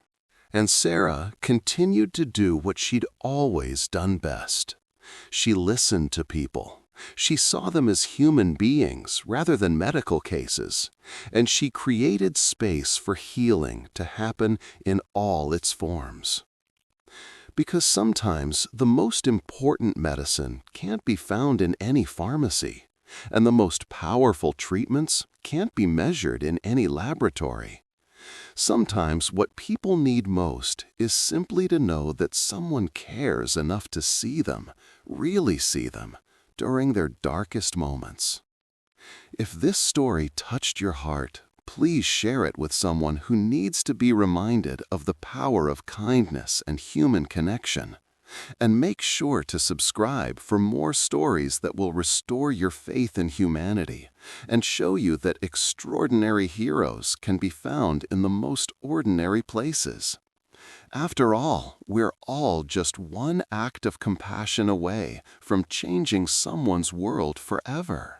And Sarah continued to do what she'd always done best. She listened to people. She saw them as human beings rather than medical cases, and she created space for healing to happen in all its forms. Because sometimes the most important medicine can't be found in any pharmacy, and the most powerful treatments can't be measured in any laboratory. Sometimes what people need most is simply to know that someone cares enough to see them, really see them, during their darkest moments. If this story touched your heart, please share it with someone who needs to be reminded of the power of kindness and human connection. And make sure to subscribe for more stories that will restore your faith in humanity and show you that extraordinary heroes can be found in the most ordinary places. After all, we're all just one act of compassion away from changing someone's world forever.